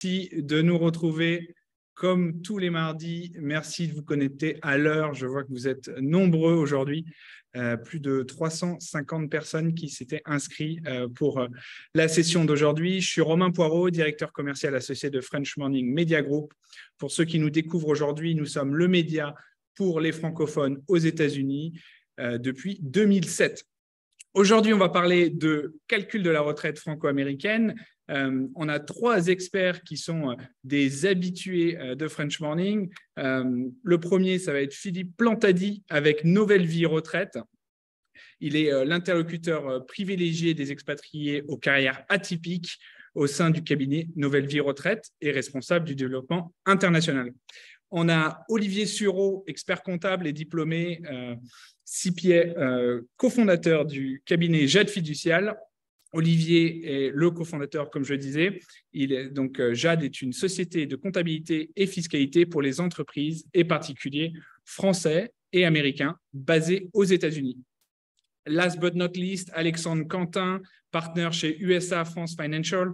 Merci de nous retrouver comme tous les mardis. Merci de vous connecter à l'heure. Je vois que vous êtes nombreux aujourd'hui. Plus de 350 personnes qui s'étaient inscrites pour la session d'aujourd'hui. Je suis Romain Poirot, directeur commercial associé de French Morning Media Group. Pour ceux qui nous découvrent aujourd'hui, nous sommes le média pour les francophones aux États-Unis depuis 2007. Aujourd'hui, on va parler de calcul de la retraite franco-américaine. On a 3 experts qui sont des habitués de French Morning. Le premier, ça va être Philippe Plantady avec Nouvelle Vie Retraite. Il est l'interlocuteur privilégié des expatriés aux carrières atypiques au sein du cabinet Nouvelle Vie Retraite et responsable du développement international. On a Olivier Sureau, expert comptable et diplômé, CPA, cofondateur du cabinet Jade Fiducial. Olivier est le cofondateur, comme je le disais. Jade est une société de comptabilité et fiscalité pour les entreprises et particuliers français et américains basés aux États-Unis. Last but not least, Alexandre Quentin, partenaire chez USA France Financial,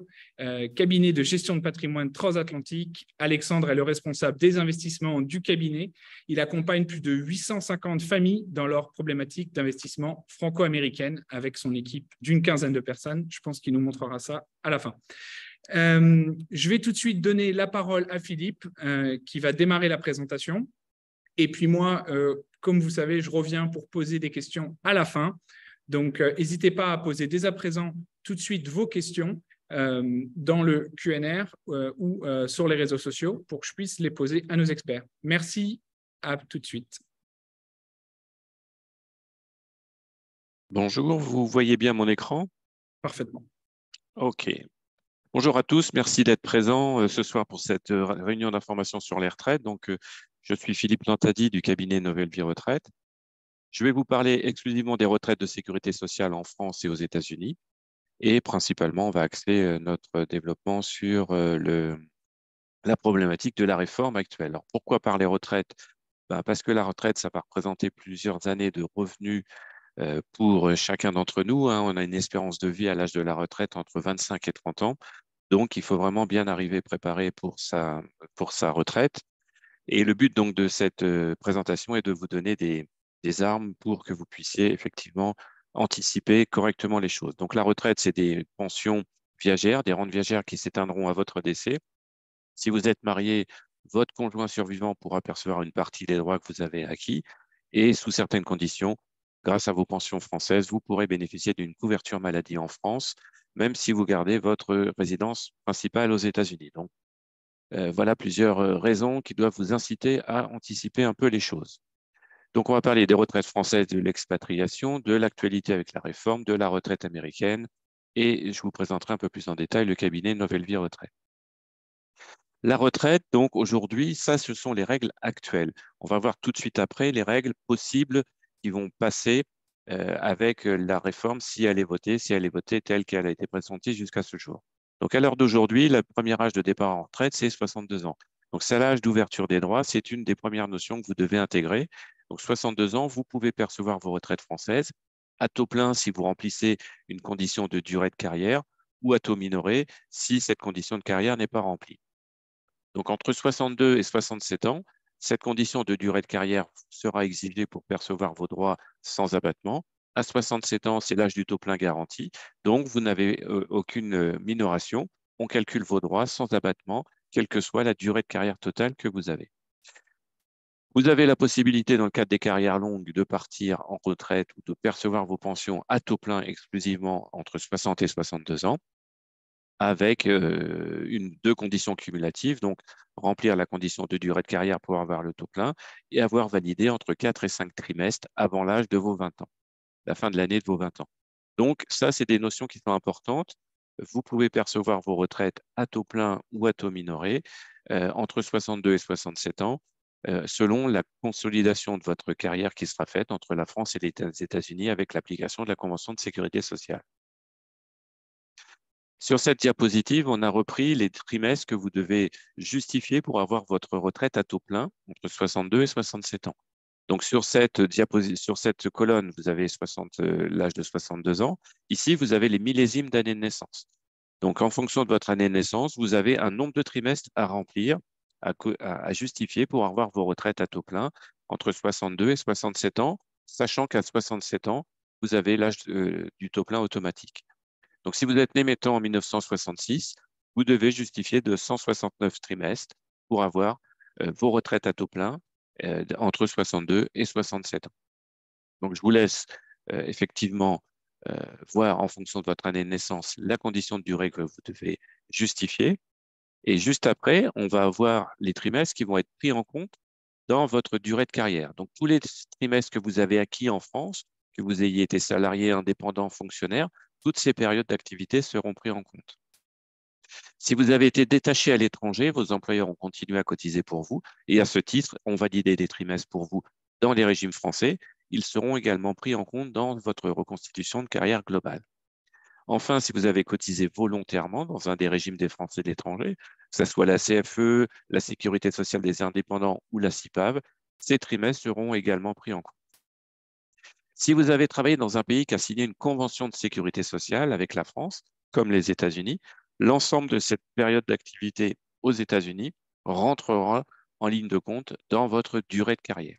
cabinet de gestion de patrimoine transatlantique. Alexandre est le responsable des investissements du cabinet. Il accompagne plus de 850 familles dans leurs problématiques d'investissement franco-américaines avec son équipe d'une quinzaine de personnes. Je pense qu'il nous montrera ça à la fin. Je vais tout de suite donner la parole à Philippe qui va démarrer la présentation. Et puis moi, comme vous savez, je reviens pour poser des questions à la fin. Donc, n'hésitez pas à poser dès à présent tout de suite vos questions dans le Q&A ou sur les réseaux sociaux pour que je puisse les poser à nos experts. Merci, à tout de suite. Bonjour, vous voyez bien mon écran? Parfaitement. OK. Bonjour à tous, merci d'être présents ce soir pour cette réunion d'information sur les retraites. Donc, je suis Philippe Plantady du cabinet Nouvelle Vie Retraite. Je vais vous parler exclusivement des retraites de sécurité sociale en France et aux États-Unis. Et principalement, on va axer notre développement sur la problématique de la réforme actuelle. Alors, pourquoi parler retraite? Parce que la retraite, ça va représenter plusieurs années de revenus pour chacun d'entre nous. On a une espérance de vie à l'âge de la retraite entre 25 et 30 ans. Donc, il faut vraiment bien arriver préparé pour sa retraite. Et le but donc de cette présentation est de vous donner des armes pour que vous puissiez effectivement anticiper correctement les choses. Donc, la retraite, c'est des pensions viagères, des rentes viagères qui s'éteindront à votre décès. Si vous êtes marié, votre conjoint survivant pourra percevoir une partie des droits que vous avez acquis. Et sous certaines conditions, grâce à vos pensions françaises, vous pourrez bénéficier d'une couverture maladie en France, même si vous gardez votre résidence principale aux États-Unis. Donc, voilà plusieurs raisons qui doivent vous inciter à anticiper un peu les choses. Donc, on va parler des retraites françaises, de l'expatriation, de l'actualité avec la réforme, de la retraite américaine, et je vous présenterai un peu plus en détail le cabinet Nouvelle Vie Retraite. La retraite, donc aujourd'hui, ça, ce sont les règles actuelles. On va voir tout de suite après les règles possibles qui vont passer avec la réforme si elle est votée telle qu'elle a été présentée jusqu'à ce jour. Donc, à l'heure d'aujourd'hui, le premier âge de départ en retraite, c'est 62 ans. Donc, c'est l'âge d'ouverture des droits. C'est une des premières notions que vous devez intégrer. Donc, 62 ans, vous pouvez percevoir vos retraites françaises à taux plein si vous remplissez une condition de durée de carrière ou à taux minoré si cette condition de carrière n'est pas remplie. Donc, entre 62 et 67 ans, cette condition de durée de carrière sera exigée pour percevoir vos droits sans abattement. À 67 ans, c'est l'âge du taux plein garanti. Donc, vous n'avez aucune minoration. On calcule vos droits sans abattement, quelle que soit la durée de carrière totale que vous avez. Vous avez la possibilité, dans le cadre des carrières longues, de partir en retraite ou de percevoir vos pensions à taux plein exclusivement entre 60 et 62 ans, avec 2 conditions cumulatives, donc remplir la condition de durée de carrière pour avoir le taux plein et avoir validé entre 4 et 5 trimestres avant l'âge de vos 20 ans, la fin de l'année de vos 20 ans. Donc, ça, c'est des notions qui sont importantes. Vous pouvez percevoir vos retraites à taux plein ou à taux minoré entre 62 et 67 ans, selon la consolidation de votre carrière qui sera faite entre la France et les États-Unis avec l'application de la Convention de sécurité sociale. Sur cette diapositive, on a repris les trimestres que vous devez justifier pour avoir votre retraite à taux plein entre 62 et 67 ans. Donc, sur cette colonne, vous avez l'âge de 62 ans. Ici, vous avez les millésimes d'année de naissance. Donc, en fonction de votre année de naissance, vous avez un nombre de trimestres à remplir, à justifier pour avoir vos retraites à taux plein entre 62 et 67 ans, sachant qu'à 67 ans, vous avez l'âge du taux plein automatique. Donc, si vous êtes né, mettons, en 1966, vous devez justifier de 169 trimestres pour avoir vos retraites à taux plein entre 62 et 67 ans. Donc, je vous laisse effectivement voir en fonction de votre année de naissance la condition de durée que vous devez justifier. Et juste après, on va avoir les trimestres qui vont être pris en compte dans votre durée de carrière. Donc, tous les trimestres que vous avez acquis en France, que vous ayez été salarié, indépendant, fonctionnaire, toutes ces périodes d'activité seront prises en compte. Si vous avez été détaché à l'étranger, vos employeurs ont continué à cotiser pour vous et à ce titre, ont validé des trimestres pour vous dans les régimes français. Ils seront également pris en compte dans votre reconstitution de carrière globale. Enfin, si vous avez cotisé volontairement dans un des régimes des Français de l'étranger, que ce soit la CFE, la Sécurité sociale des indépendants ou la CIPAV, ces trimestres seront également pris en compte. Si vous avez travaillé dans un pays qui a signé une convention de sécurité sociale avec la France, comme les États-Unis, l'ensemble de cette période d'activité aux États-Unis rentrera en ligne de compte dans votre durée de carrière.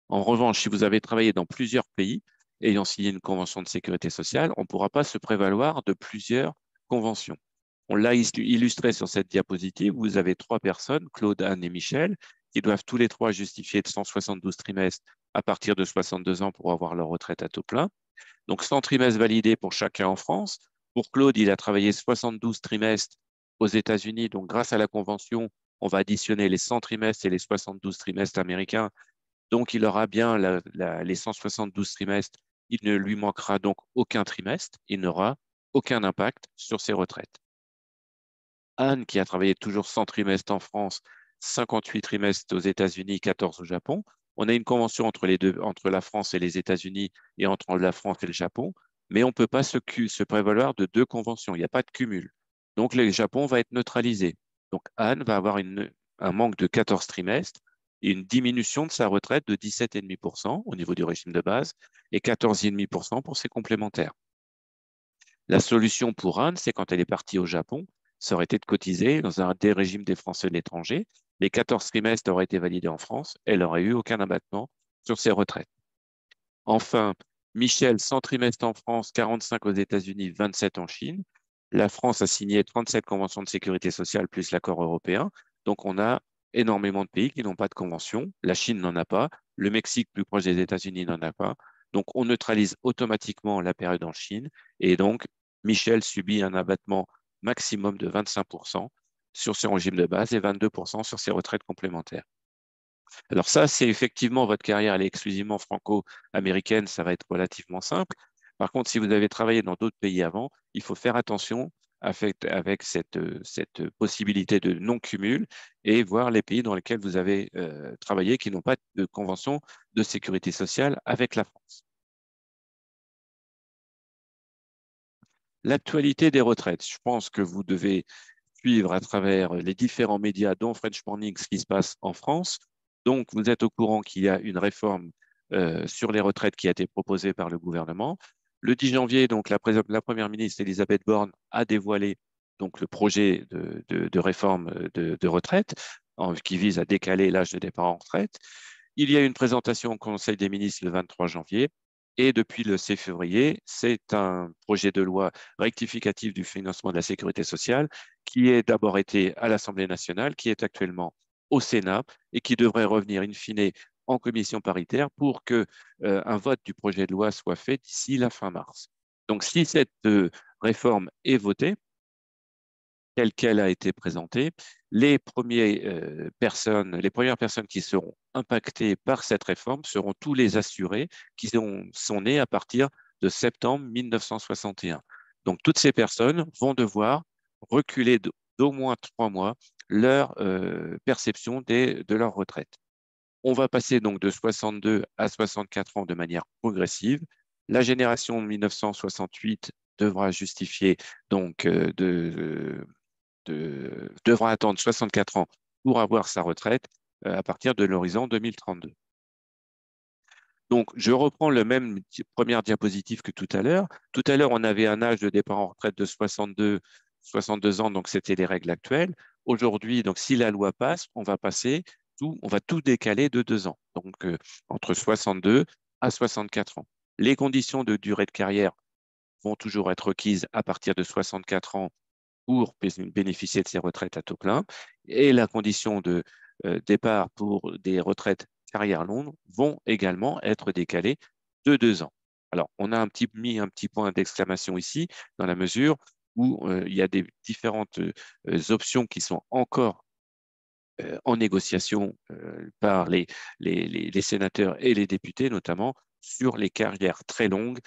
En revanche, si vous avez travaillé dans plusieurs pays ayant signé une convention de sécurité sociale, on ne pourra pas se prévaloir de plusieurs conventions. On l'a illustré sur cette diapositive. Vous avez 3 personnes, Claude, Anne et Michel, qui doivent tous les 3 justifier de 172 trimestres à partir de 62 ans pour avoir leur retraite à taux plein. Donc, 100 trimestres validés pour chacun en France. Pour Claude, il a travaillé 72 trimestres aux États-Unis. Donc, grâce à la convention, on va additionner les 100 trimestres et les 72 trimestres américains. Donc, il aura bien les 172 trimestres. Il ne lui manquera donc aucun trimestre. Il n'aura aucun impact sur ses retraites. Anne, qui a travaillé toujours 100 trimestres en France, 58 trimestres aux États-Unis, 14 au Japon. On a une convention entre les deux, entre la France et les États-Unis et entre la France et le Japon, mais on ne peut pas se prévaloir de 2 conventions. Il n'y a pas de cumul. Donc, le Japon va être neutralisé. Donc, Anne va avoir un manque de 14 trimestres et une diminution de sa retraite de 17,5% au niveau du régime de base et 14,5% pour ses complémentaires. La solution pour Anne, c'est quand elle est partie au Japon, ça aurait été de cotiser dans un des régimes des Français de l'étranger. Les 14 trimestres auraient été validés en France. Elle n'aurait eu aucun abattement sur ses retraites. Enfin, Michel, 100 trimestres en France, 45 aux États-Unis, 27 en Chine. La France a signé 37 conventions de sécurité sociale plus l'accord européen. Donc, on a énormément de pays qui n'ont pas de convention. La Chine n'en a pas. Le Mexique, plus proche des États-Unis, n'en a pas. Donc, on neutralise automatiquement la période en Chine. Et donc, Michel subit un abattement maximum de 25% sur ses régimes de base et 22% sur ses retraites complémentaires. Alors ça, c'est effectivement votre carrière, elle est exclusivement franco-américaine, ça va être relativement simple. Par contre, si vous avez travaillé dans d'autres pays avant, il faut faire attention avec cette possibilité de non-cumul et voir les pays dans lesquels vous avez travaillé qui n'ont pas de convention de sécurité sociale avec la France. L'actualité des retraites, je pense que vous devez suivre à travers les différents médias, dont French Morning, ce qui se passe en France. Donc, vous êtes au courant qu'il y a une réforme sur les retraites qui a été proposée par le gouvernement. Le 10 janvier, donc, la Première ministre Elisabeth Borne a dévoilé donc, le projet de réforme de retraite qui vise à décaler l'âge de départ en retraite. Il y a une présentation au Conseil des ministres le 23 janvier. Et depuis le 6 février, c'est un projet de loi rectificatif du financement de la sécurité sociale qui est d'abord été à l'Assemblée nationale, qui est actuellement au Sénat et qui devrait revenir in fine en commission paritaire pour que un vote du projet de loi soit fait d'ici la fin mars. Donc, si cette réforme est votée, telle qu'elle a été présentée, les premières personnes qui seront impactées par cette réforme seront tous les assurés qui sont nés à partir de septembre 1961. Donc, toutes ces personnes vont devoir reculer d'au moins 3 mois leur perception de leur retraite. On va passer donc de 62 à 64 ans de manière progressive. La génération 1968 devra justifier donc devra attendre 64 ans pour avoir sa retraite à partir de l'horizon 2032. Donc, je reprends le même première diapositive que tout à l'heure. Tout à l'heure, on avait un âge de départ en retraite de 62 ans, donc c'était les règles actuelles. Aujourd'hui, donc si la loi passe, on va tout décaler de 2 ans, donc entre 62 à 64 ans. Les conditions de durée de carrière vont toujours être requises à partir de 64 ans pour bénéficier de ces retraites à taux plein. Et la condition de départ pour des retraites carrière longue vont également être décalées de 2 ans. Alors, on a mis un petit point d'exclamation ici, dans la mesure où il y a des différentes options qui sont encore en négociation par les sénateurs et les députés, notamment sur les carrières très longues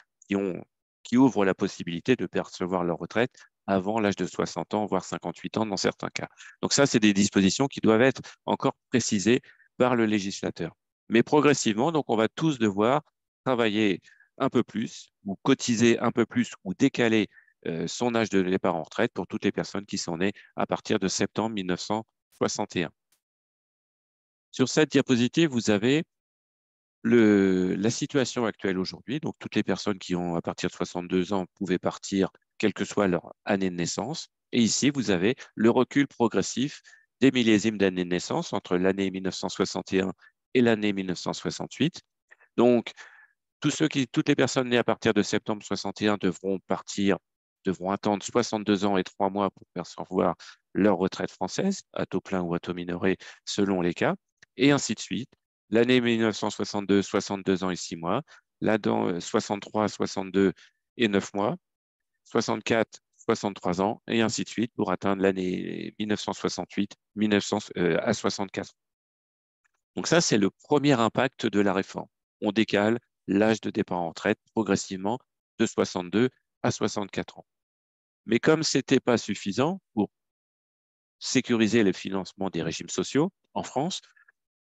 qui ouvrent la possibilité de percevoir leur retraite avant l'âge de 60 ans, voire 58 ans dans certains cas. Donc ça, c'est des dispositions qui doivent être encore précisées par le législateur. Mais progressivement, donc, on va tous devoir travailler un peu plus ou cotiser un peu plus ou décaler son âge de départ en retraite pour toutes les personnes qui sont nées à partir de septembre 1961. Sur cette diapositive, vous avez la situation actuelle aujourd'hui. Donc, toutes les personnes qui ont à partir de 62 ans pouvaient partir, quelle que soit leur année de naissance. Et ici, vous avez le recul progressif des millésimes d'année de naissance entre l'année 1961 et l'année 1968. Donc, toutes les personnes nées à partir de septembre 61 devront attendre 62 ans et 3 mois pour percevoir leur retraite française, à taux plein ou à taux minoré, selon les cas, et ainsi de suite. L'année 1962, 62 ans et 6 mois. Là-dedans, 63, 62 et 9 mois. 64, 63 ans, et ainsi de suite pour atteindre l'année 1968 à 64. Donc ça, c'est le premier impact de la réforme. On décale l'âge de départ en retraite progressivement de 62 à 64 ans. Mais comme ce n'était pas suffisant pour sécuriser le financement des régimes sociaux en France,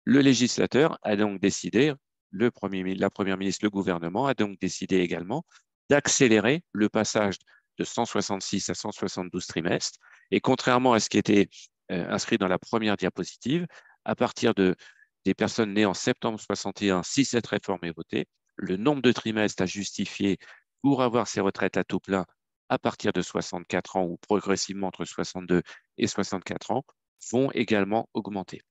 le législateur a donc décidé, la Première ministre, le gouvernement a donc décidé également d'accélérer le passage de 166 à 172 trimestres. Et contrairement à ce qui était inscrit dans la première diapositive, à partir des personnes nées en septembre 61, si cette réforme est votée, le nombre de trimestres à justifier pour avoir ces retraites à taux plein à partir de 64 ans ou progressivement entre 62 et 64 ans vont également augmenter.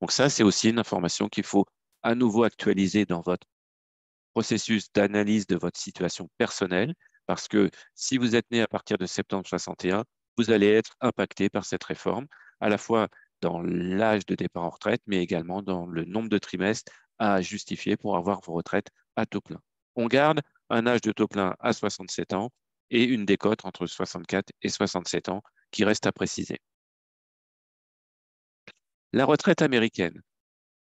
Donc ça, c'est aussi une information qu'il faut à nouveau actualiser dans votre processus d'analyse de votre situation personnelle, parce que si vous êtes né à partir de septembre 61, vous allez être impacté par cette réforme, à la fois dans l'âge de départ en retraite, mais également dans le nombre de trimestres à justifier pour avoir vos retraites à taux plein. On garde un âge de taux plein à 67 ans et une décote entre 64 et 67 ans qui reste à préciser. La retraite américaine.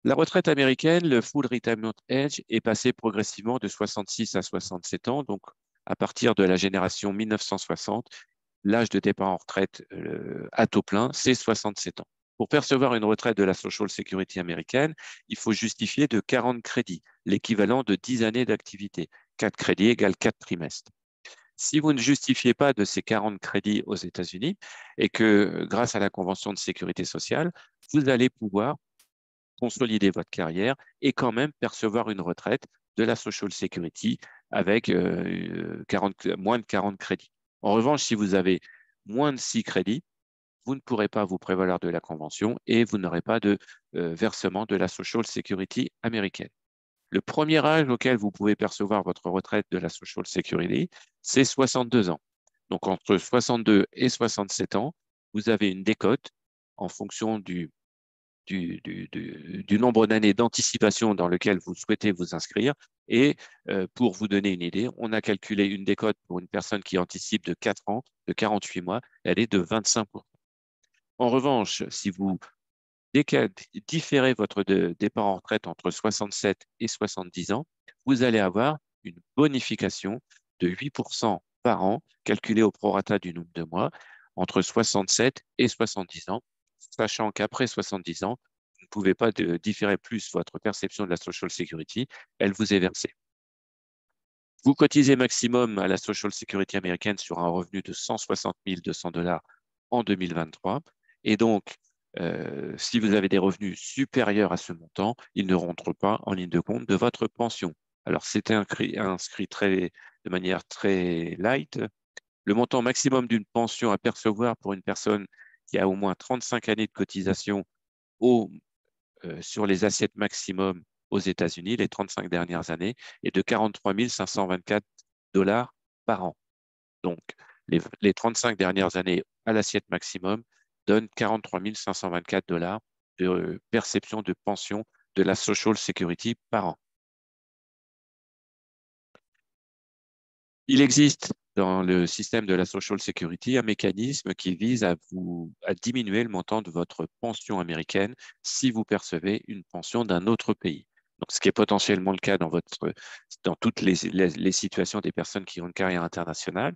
La retraite américaine, le Full Retirement Age, est passé progressivement de 66 à 67 ans. Donc, à partir de la génération 1960, l'âge de départ en retraite à taux plein, c'est 67 ans. Pour percevoir une retraite de la Social Security américaine, il faut justifier de 40 crédits, l'équivalent de 10 années d'activité. 4 crédits égale 4 trimestres. Si vous ne justifiez pas de ces 40 crédits aux États-Unis et que grâce à la Convention de sécurité sociale, vous allez pouvoir consolider votre carrière et quand même percevoir une retraite de la Social Security avec moins de 40 crédits. En revanche, si vous avez moins de 6 crédits, vous ne pourrez pas vous prévaloir de la Convention et vous n'aurez pas de versement de la Social Security américaine. Le premier âge auquel vous pouvez percevoir votre retraite de la Social Security, c'est 62 ans. Donc, entre 62 et 67 ans, vous avez une décote en fonction du nombre d'années d'anticipation dans lequel vous souhaitez vous inscrire. Et pour vous donner une idée, on a calculé une décote pour une personne qui anticipe de 4 ans, de 48 mois, elle est de 25%. En revanche, si vous différez votre départ en retraite entre 67 et 70 ans, vous allez avoir une bonification de 8% par an, calculée au prorata du nombre de mois, entre 67 et 70 ans, sachant qu'après 70 ans, vous ne pouvez pas différer plus votre perception de la Social Security, elle vous est versée. Vous cotisez maximum à la Social Security américaine sur un revenu de 160 200 $ en 2023. Et donc, si vous avez des revenus supérieurs à ce montant, ils ne rentrent pas en ligne de compte de votre pension. Alors, c'était inscrit de manière très light. Le montant maximum d'une pension à percevoir pour une personne qui a au moins 35 années de cotisation sur les assiettes maximum aux États-Unis, les 35 dernières années, est de 43 524 dollars par an. Donc, les 35 dernières années à l'assiette maximum donnent 43 524 dollars de perception de pension de la Social Security par an. Il existe dans le système de la Social Security un mécanisme qui vise à diminuer le montant de votre pension américaine si vous percevez une pension d'un autre pays. Donc, ce qui est potentiellement le cas dans toutes les situations des personnes qui ont une carrière internationale.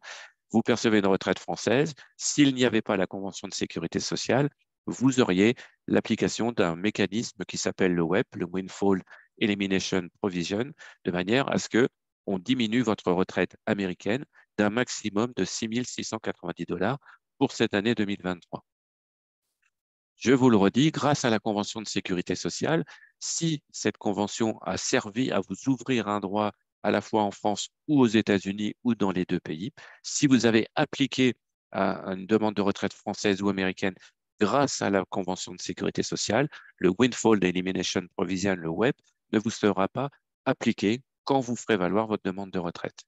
Vous percevez une retraite française. S'il n'y avait pas la Convention de sécurité sociale, vous auriez l'application d'un mécanisme qui s'appelle le WEP, le Windfall Elimination Provision, de manière à ce que on diminue votre retraite américaine d'un maximum de 6 690 dollars pour cette année 2023. Je vous le redis, grâce à la Convention de sécurité sociale, si cette convention a servi à vous ouvrir un droit à la fois en France ou aux États-Unis ou dans les deux pays, si vous avez appliqué à une demande de retraite française ou américaine grâce à la Convention de sécurité sociale, le Windfall Elimination Provision, le WEP, ne vous sera pas appliqué quand vous ferez valoir votre demande de retraite.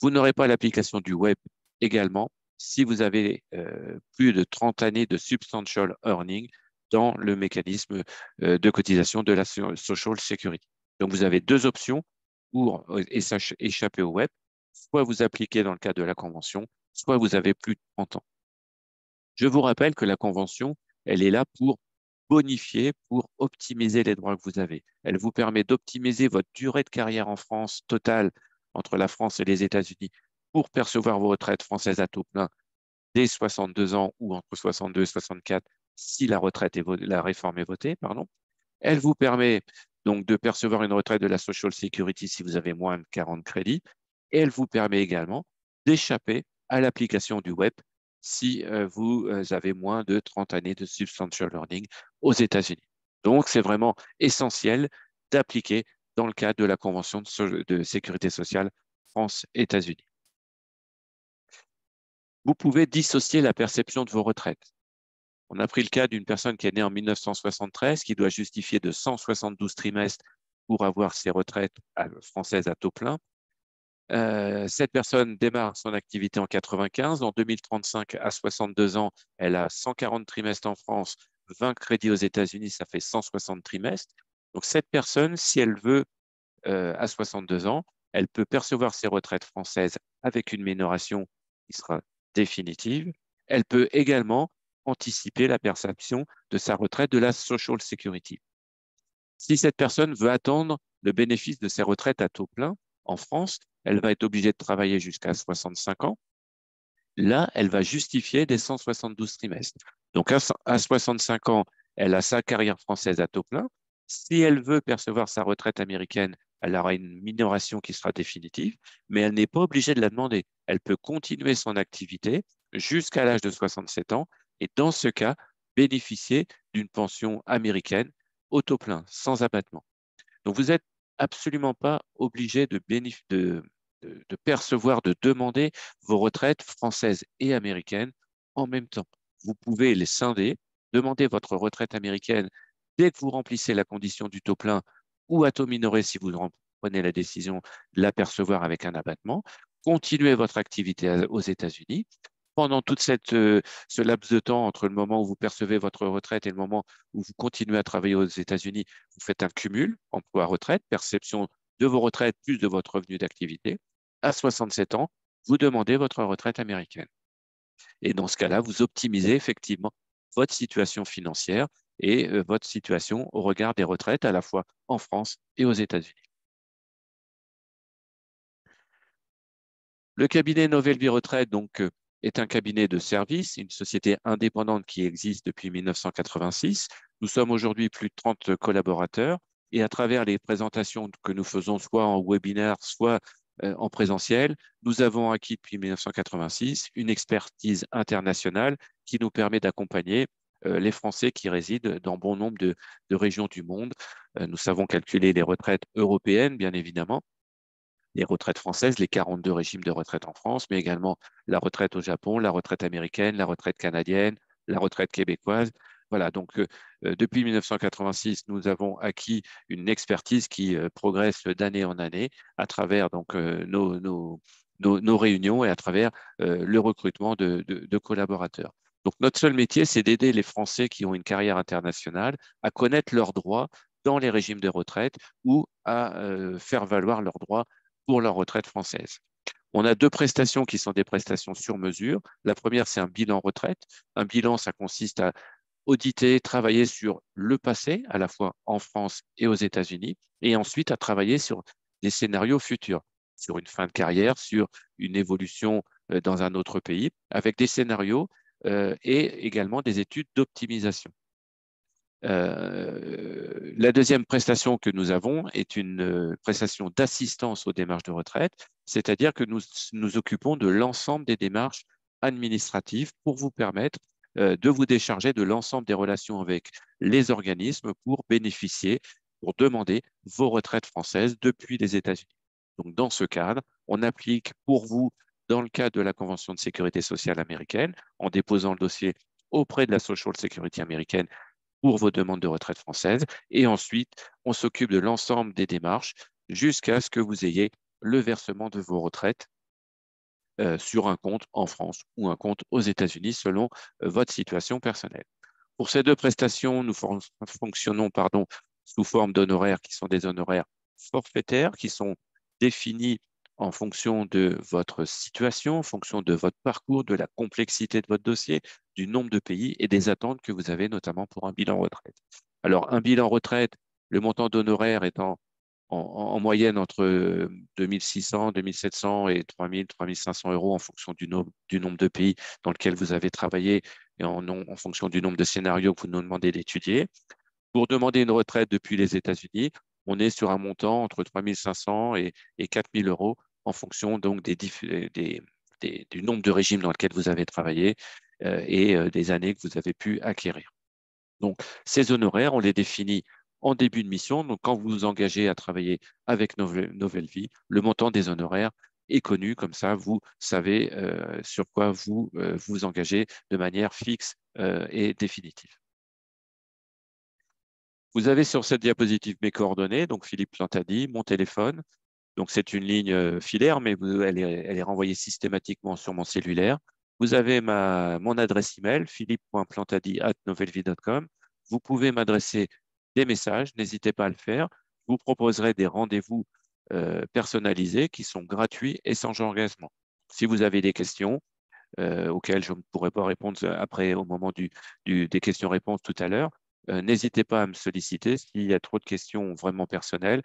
Vous n'aurez pas l'application du WEP également si vous avez plus de 30 années de substantial earning dans le mécanisme de cotisation de la Social Security. Donc, vous avez deux options pour échapper au WEP. Soit vous appliquez dans le cadre de la convention, soit vous avez plus de 30 ans. Je vous rappelle que la convention, elle est là pour bonifier, pour optimiser les droits que vous avez. Elle vous permet d'optimiser votre durée de carrière en France totale entre la France et les États-Unis pour percevoir vos retraites françaises à taux plein dès 62 ans ou entre 62 et 64 si la réforme est votée, pardon. Elle vous permet donc de percevoir une retraite de la Social Security si vous avez moins de 40 crédits et elle vous permet également d'échapper à l'application du WEP si vous avez moins de 30 années de substantial earning aux États-Unis. Donc, c'est vraiment essentiel d'appliquer dans le cadre de la Convention de sécurité sociale France-États-Unis. Vous pouvez dissocier la perception de vos retraites. On a pris le cas d'une personne qui est née en 1973, qui doit justifier de 172 trimestres pour avoir ses retraites françaises à taux plein. Cette personne démarre son activité en 95. En 2035, à 62 ans, elle a 140 trimestres en France, 20 crédits aux États-Unis, ça fait 160 trimestres. Donc, cette personne, si elle veut, à 62 ans, elle peut percevoir ses retraites françaises avec une minoration qui sera définitive. Elle peut également anticiper la perception de sa retraite de la Social Security. Si cette personne veut attendre le bénéfice de ses retraites à taux plein en France, elle va être obligée de travailler jusqu'à 65 ans. Là, elle va justifier des 172 trimestres. Donc, à 65 ans, elle a sa carrière française à taux plein. Si elle veut percevoir sa retraite américaine, elle aura une minoration qui sera définitive, mais elle n'est pas obligée de la demander. Elle peut continuer son activité jusqu'à l'âge de 67 ans et dans ce cas, bénéficier d'une pension américaine au taux plein, sans abattement. Donc, vous n'êtes absolument pas obligé de percevoir, de demander vos retraites françaises et américaines en même temps. Vous pouvez les scinder, demander votre retraite américaine dès que vous remplissez la condition du taux plein ou à taux minoré si vous prenez la décision de la percevoir avec un abattement. Continuez votre activité aux États-Unis. Pendant tout ce laps de temps entre le moment où vous percevez votre retraite et le moment où vous continuez à travailler aux États-Unis, vous faites un cumul emploi-retraite, perception de vos retraites plus de votre revenu d'activité. À 67 ans, vous demandez votre retraite américaine. Et dans ce cas-là, vous optimisez effectivement votre situation financière et votre situation au regard des retraites à la fois en France et aux États-Unis. Le cabinet Nouvelle Vie Retraite donc, est un cabinet de service, une société indépendante qui existe depuis 1986. Nous sommes aujourd'hui plus de 30 collaborateurs et à travers les présentations que nous faisons soit en webinaire, soit en présentiel, nous avons acquis depuis 1986 une expertise internationale qui nous permet d'accompagner les Français qui résident dans bon nombre de régions du monde. Nous savons calculer les retraites européennes, bien évidemment, les retraites françaises, les 42 régimes de retraite en France, mais également la retraite au Japon, la retraite américaine, la retraite canadienne, la retraite québécoise. Voilà, donc depuis 1986, nous avons acquis une expertise qui progresse d'année en année à travers donc, nos réunions et à travers le recrutement de collaborateurs. Donc, notre seul métier, c'est d'aider les Français qui ont une carrière internationale à connaître leurs droits dans les régimes de retraite ou à faire valoir leurs droits pour leur retraite française. On a deux prestations qui sont des prestations sur mesure. La première, c'est un bilan retraite. Un bilan, ça consiste à auditer, travailler sur le passé, à la fois en France et aux États-Unis, et ensuite à travailler sur des scénarios futurs, sur une fin de carrière, sur une évolution dans un autre pays, avec des scénarios et également des études d'optimisation. La deuxième prestation que nous avons est une prestation d'assistance aux démarches de retraite, c'est-à-dire que nous nous occupons de l'ensemble des démarches administratives pour vous permettre de vous décharger de l'ensemble des relations avec les organismes pour bénéficier, pour demander vos retraites françaises depuis les États-Unis. Donc, dans ce cadre, on applique pour vous, dans le cadre de la Convention de sécurité sociale américaine, en déposant le dossier auprès de la Social Security américaine pour vos demandes de retraite françaises. Et ensuite, on s'occupe de l'ensemble des démarches jusqu'à ce que vous ayez le versement de vos retraites sur un compte en France ou un compte aux États-Unis selon votre situation personnelle. Pour ces deux prestations, nous fonctionnons sous forme d'honoraires qui sont des honoraires forfaitaires, qui sont définis en fonction de votre situation, en fonction de votre parcours, de la complexité de votre dossier, du nombre de pays et des attentes que vous avez notamment pour un bilan retraite. Alors, un bilan retraite, le montant d'honoraires étant en moyenne entre 2600, 2700 et 3000, 3500 euros en fonction du nombre de pays dans lequel vous avez travaillé et en fonction du nombre de scénarios que vous nous demandez d'étudier. Pour demander une retraite depuis les États-Unis, on est sur un montant entre 3500 et 4000 euros en fonction donc du nombre de régimes dans lesquels vous avez travaillé et des années que vous avez pu acquérir. Donc, ces honoraires, on les définit en début de mission. Donc, quand vous vous engagez à travailler avec Nouvelle Vie, le montant des honoraires est connu. Comme ça, vous savez sur quoi vous vous engagez de manière fixe et définitive. Vous avez sur cette diapositive mes coordonnées, donc Philippe Plantadi, mon téléphone. Donc, c'est une ligne filaire, mais elle est renvoyée systématiquement sur mon cellulaire. Vous avez mon adresse email, philippe.plantadi@nouvellevie.com. Vous pouvez m'adresser des messages, n'hésitez pas à le faire. Je vous proposerai des rendez-vous personnalisés qui sont gratuits et sans engagement. Si vous avez des questions auxquelles je ne pourrai pas répondre après au moment des questions-réponses tout à l'heure, n'hésitez pas à me solliciter. S'il y a trop de questions vraiment personnelles,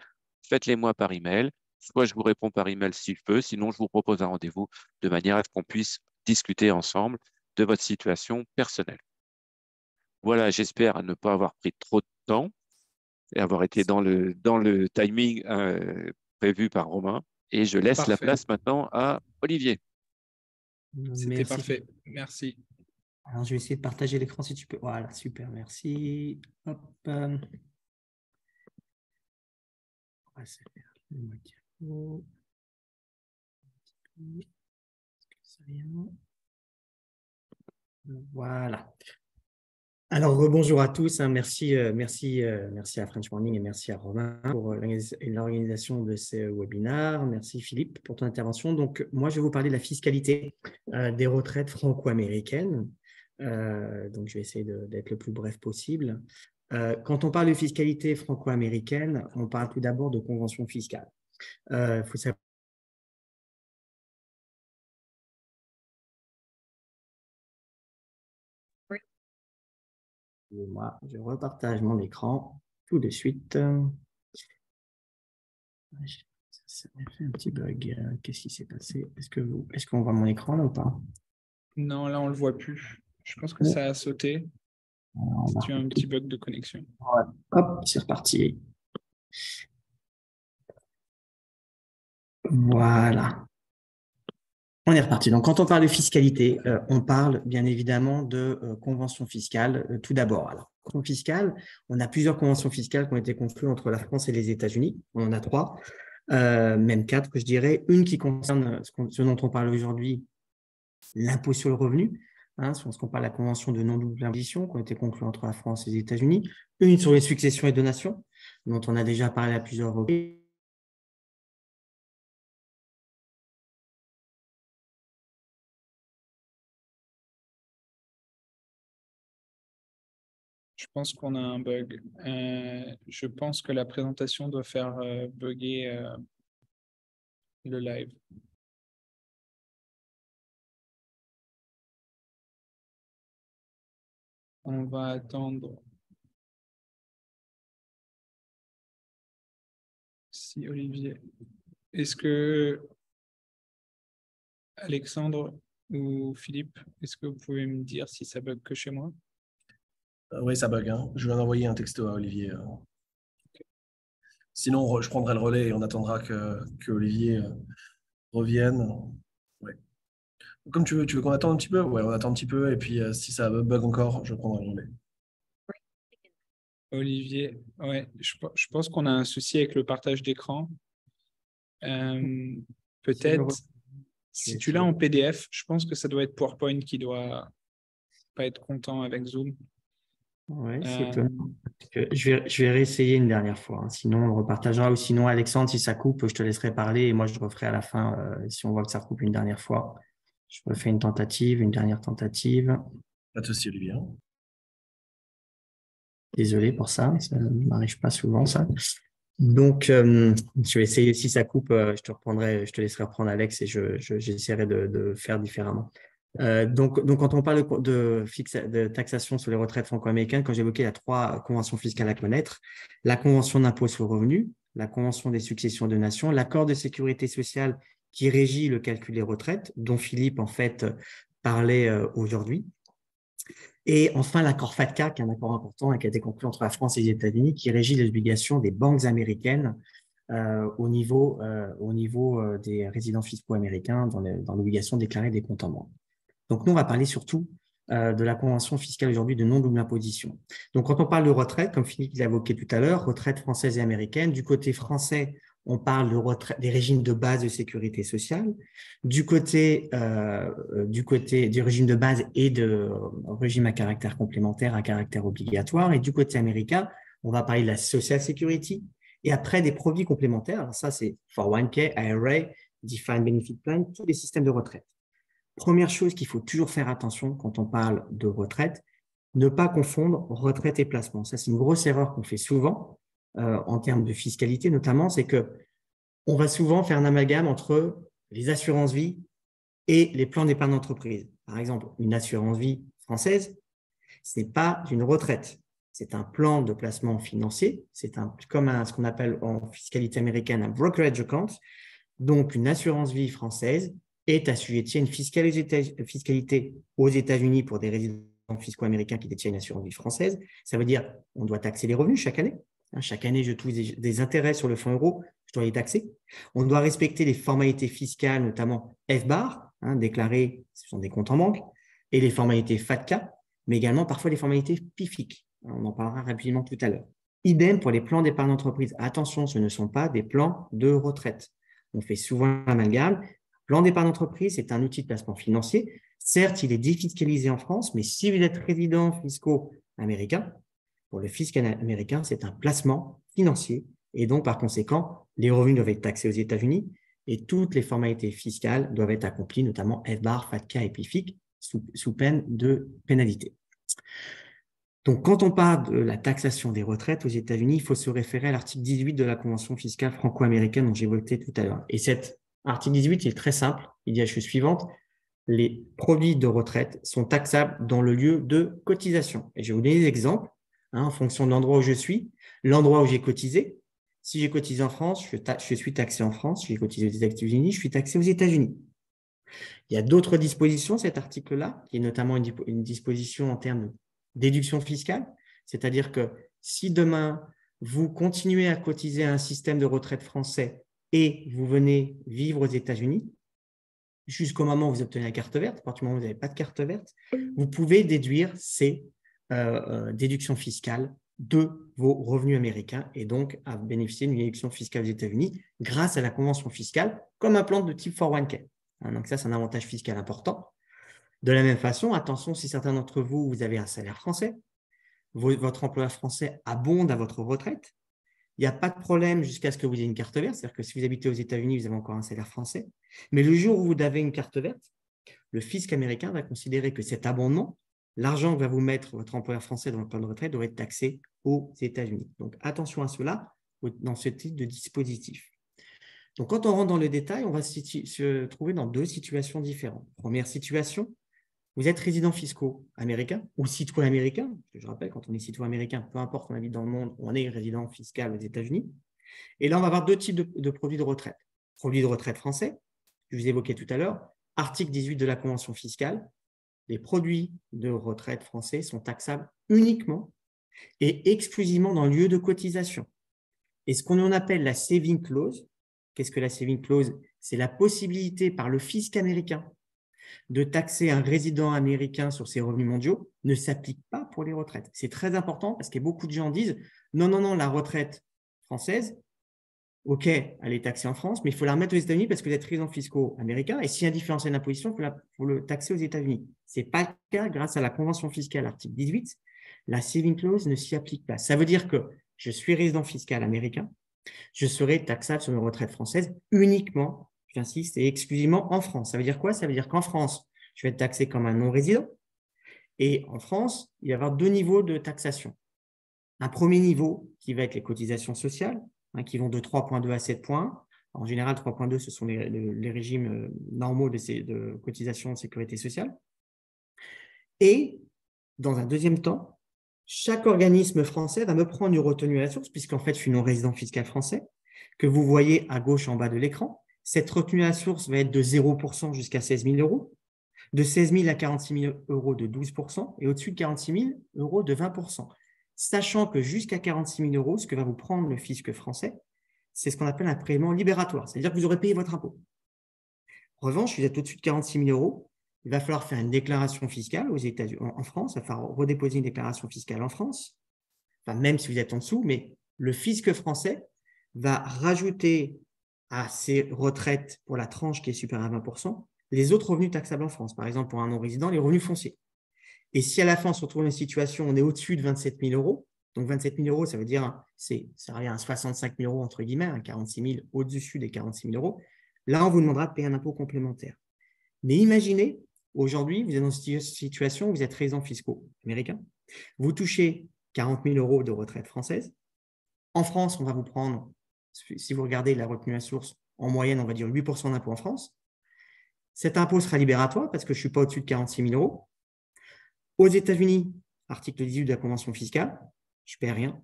faites-les moi par email. Soit je vous réponds par email si je peux, sinon je vous propose un rendez-vous de manière à ce qu'on puisse discuter ensemble de votre situation personnelle. Voilà, j'espère ne pas avoir pris trop de temps et avoir été dans le timing prévu par Romain. Et je laisse la place maintenant à Olivier. C'était parfait. Merci. Alors, je vais essayer de partager l'écran si tu peux. Voilà, super, merci. Hop. On va se faire le diapo. Voilà. Alors, bonjour à tous. Merci à French Morning et merci à Romain pour l'organisation de ce webinaire. Merci Philippe pour ton intervention. Donc, moi, je vais vous parler de la fiscalité des retraites franco-américaines. Donc, je vais essayer d'être le plus bref possible. Quand on parle de fiscalité franco-américaine, on parle tout d'abord de convention fiscale. Il faut savoir moi, je repartage mon écran tout de suite. Ça m'a fait un petit bug. Qu'est-ce qui s'est passé? Est-ce qu'on voit mon écran là ou pas? Non, là, on ne le voit plus. Je pense que ça a sauté. Tu as un petit bug de connexion. Ouais. Hop, c'est reparti. Voilà. On est reparti. Donc, quand on parle de fiscalité, on parle bien évidemment de conventions fiscales tout d'abord. Alors, conventions fiscales, on a plusieurs conventions fiscales qui ont été conclues entre la France et les États-Unis. On en a 3, même 4, je dirais. Une qui concerne ce dont on parle aujourd'hui, l'impôt sur le revenu, sur ce qu'on parle de la convention de non-double imposition qui ont été conclues entre la France et les États-Unis. Une sur les successions et donations, dont on a déjà parlé à plusieurs reprises. Je pense qu'on a un bug. Je pense que la présentation doit faire bugger le live. On va attendre. Si Olivier. Est-ce que Alexandre ou Philippe, est-ce que vous pouvez me dire si ça bug que chez moi? Oui, ça bug. Hein. Je viens d'envoyer un texto à Olivier. Sinon, je prendrai le relais et on attendra que Olivier revienne. Ouais. Comme tu veux qu'on attende un petit peu? Ouais, on attend un petit peu et puis si ça bug encore, je prendrai le relais. Olivier, ouais, je pense qu'on a un souci avec le partage d'écran. Peut-être, si tu l'as en PDF, je pense que ça doit être PowerPoint qui doit pas être content avec Zoom. Oui, je vais réessayer une dernière fois. Sinon, on le repartagera. Ou sinon, Alexandre, si ça coupe, je te laisserai parler et moi, je referai à la fin si on voit que ça coupe une dernière fois. Je refais une dernière tentative. Pas de souci, Olivier. Désolé pour ça ne m'arrive pas souvent, ça. Donc, je vais essayer. Si ça coupe, je te laisserai reprendre Alex et j'essaierai de faire différemment. Donc, quand on parle de taxation sur les retraites franco-américaines, quand j'évoquais les 3 conventions fiscales à connaître, la convention d'impôt sur le revenu, la convention des successions de nations, l'accord de sécurité sociale qui régit le calcul des retraites, dont Philippe, en fait, parlait aujourd'hui. Et enfin, l'accord FATCA, qui est un accord important et qui a été conclu entre la France et les États-Unis, qui régit les obligations des banques américaines au niveau des résidents fiscaux américains dans l'obligation de déclarer des comptes en banque. Donc, nous, on va parler surtout de la convention fiscale aujourd'hui de non-double imposition. Donc, quand on parle de retraite, comme Philippe l'a évoqué tout à l'heure, retraite française et américaine, du côté français, on parle des régimes de base de sécurité sociale. Du côté du régime de base et de régime à caractère complémentaire, à caractère obligatoire. Et du côté américain, on va parler de la Social Security. Et après, des produits complémentaires. Alors ça, c'est 401k, IRA, Defined Benefit Plan, tous les systèmes de retraite. Première chose qu'il faut toujours faire attention quand on parle de retraite, ne pas confondre retraite et placement. Ça, c'est une grosse erreur qu'on fait souvent en termes de fiscalité, notamment, c'est qu'on va souvent faire un amalgame entre les assurances-vie et les plans d'épargne d'entreprise. Par exemple, une assurance-vie française, ce n'est pas une retraite. C'est un plan de placement financier. C'est ce qu'on appelle en fiscalité américaine un brokerage account. Donc, une assurance-vie française est assujettie à une fiscalité aux États-Unis pour des résidents fiscaux américains qui détiennent une assurance-vie française. Ça veut dire qu'on doit taxer les revenus chaque année. Chaque année, je touche des intérêts sur le fonds euro, je dois les taxer. On doit respecter les formalités fiscales, notamment FBAR, déclarées, ce sont des comptes en banque, et les formalités FATCA, mais également parfois les formalités PIFIC. On en parlera rapidement tout à l'heure. Idem pour les plans d'épargne d'entreprise. Attention, ce ne sont pas des plans de retraite. On fait souvent l'amalgame. Plan d'épargne d'entreprise, c'est un outil de placement financier. Certes, il est défiscalisé en France, mais si vous êtes résident fiscaux américain, pour le fisc américain, c'est un placement financier. Et donc, par conséquent, les revenus doivent être taxés aux États-Unis et toutes les formalités fiscales doivent être accomplies, notamment FBAR, FATCA et PIFIC, sous peine de pénalité. Donc, quand on parle de la taxation des retraites aux États-Unis, il faut se référer à l'article 18 de la Convention fiscale franco-américaine dont j'ai évoqué tout à l'heure. Et cet article 18 est très simple. Il dit la chose suivante: les produits de retraite sont taxables dans le lieu de cotisation. Et je vais vous donner des exemples en fonction de l'endroit où je suis, l'endroit où j'ai cotisé. Si j'ai cotisé en France, je suis taxé en France. Si j'ai cotisé aux États-Unis, je suis taxé aux États-Unis. Il y a d'autres dispositions, cet article-là, qui est notamment une disposition en termes de déduction fiscale, c'est-à-dire que si demain, vous continuez à cotiser à un système de retraite français et vous venez vivre aux États-Unis, jusqu'au moment où vous obtenez la carte verte. À partir du moment où vous n'avez pas de carte verte, vous pouvez déduire ces déductions fiscales de vos revenus américains et donc à bénéficier d'une déduction fiscale aux États-Unis grâce à la convention fiscale comme un plan de type 401k. Donc ça, c'est un avantage fiscal important. De la même façon, attention, si certains d'entre vous, vous avez un salaire français, votre employeur français abonde à votre retraite, il n'y a pas de problème jusqu'à ce que vous ayez une carte verte, c'est-à-dire que si vous habitez aux États-Unis, vous avez encore un salaire français. Mais le jour où vous avez une carte verte, le fisc américain va considérer que cet abondement, l'argent que va vous mettre votre employeur français dans le plan de retraite, doit être taxé aux États-Unis. Donc, attention à cela dans ce type de dispositif. Donc, quand on rentre dans le détail, on va se trouver dans deux situations différentes. Première situation, vous êtes résident fiscaux américain ou citoyen américain. Je rappelle, quand on est citoyen américain, peu importe où on habite dans le monde, on est résident fiscal aux États-Unis. Et là, on va avoir deux types de produits de retraite. Produits de retraite français, que je vous évoquais tout à l'heure, article 18 de la Convention fiscale. Les produits de retraite français sont taxables uniquement et exclusivement dans le lieu de cotisation. Et ce qu'on appelle la saving clause, qu'est-ce que la saving clause? C'est la possibilité par le fisc américain de taxer un résident américain sur ses revenus mondiaux ne s'applique pas pour les retraites. C'est très important parce que beaucoup de gens disent non, la retraite française, ok, elle est taxée en France, mais il faut la remettre aux États-Unis parce que vous êtes résident fiscaux américain et s'il y a un différentiel d'imposition, il faut le taxer aux États-Unis. Ce n'est pas le cas grâce à la convention fiscale, article 18. La saving clause ne s'y applique pas. Ça veut dire que je suis résident fiscal américain, je serai taxable sur mes retraites françaises uniquement, j'insiste, et exclusivement en France. Ça veut dire quoi? Ça veut dire qu'en France, je vais être taxé comme un non-résident. Et en France, il va y avoir deux niveaux de taxation. Un premier niveau qui va être les cotisations sociales, qui vont de 3,2 à 7 points. En général, 3,2, ce sont les régimes normaux de cotisation de sécurité sociale. Et dans un deuxième temps, chaque organisme français va me prendre une retenue à la source, puisqu'en fait, je suis non-résident fiscal français, que vous voyez à gauche en bas de l'écran. Cette retenue à la source va être de 0% jusqu'à 16 000 euros, de 16 000 à 46 000 euros de 12% et au-dessus de 46 000 euros de 20%. Sachant que jusqu'à 46 000 euros, ce que va vous prendre le fisc français, c'est ce qu'on appelle un prélèvement libératoire, c'est-à-dire que vous aurez payé votre impôt. En revanche, si vous êtes au-dessus de 46 000 euros, il va falloir faire une déclaration fiscale aux États-Unis, en France, il va falloir redéposer une déclaration fiscale en France, enfin, même si vous êtes en dessous, mais le fisc français va rajouter à ces retraites pour la tranche qui est supérieure à 20%, les autres revenus taxables en France. Par exemple, pour un non-résident, les revenus fonciers. Et si à la fin, on se retrouve dans une situation où on est au-dessus de 27 000 euros, donc 27 000 euros, ça veut dire, ça revient à 65 000 euros entre guillemets, 46 000 au-dessus des 46 000 euros, là, on vous demandera de payer un impôt complémentaire. Mais imaginez, aujourd'hui, vous êtes dans une situation où vous êtes résident fiscaux américain, vous touchez 40 000 euros de retraite française. En France, on va vous prendre, si vous regardez la retenue à source, en moyenne, on va dire 8% d'impôt en France. Cet impôt sera libératoire parce que je ne suis pas au-dessus de 46 000 euros. Aux États-Unis, article 18 de la Convention fiscale, je ne paie rien.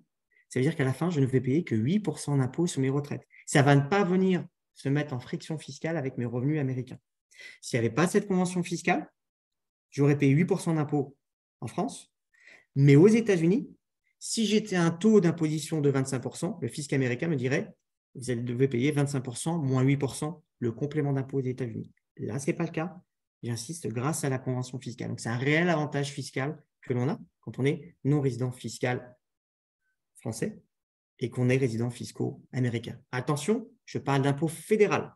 Ça veut dire qu'à la fin, je ne vais payer que 8% d'impôt sur mes retraites. Ça ne va pas venir se mettre en friction fiscale avec mes revenus américains. S'il n'y avait pas cette convention fiscale, j'aurais payé 8% d'impôt en France. Mais aux États-Unis, si j'étais à un taux d'imposition de 25%, le fisc américain me dirait « vous devez payer 25% moins 8% le complément d'impôt aux États-Unis ». Là, ce n'est pas le cas. J'insiste, grâce à la convention fiscale. Donc, c'est un réel avantage fiscal que l'on a quand on est non-résident fiscal français et qu'on est résident fiscaux américain. Attention, je parle d'impôt fédéral.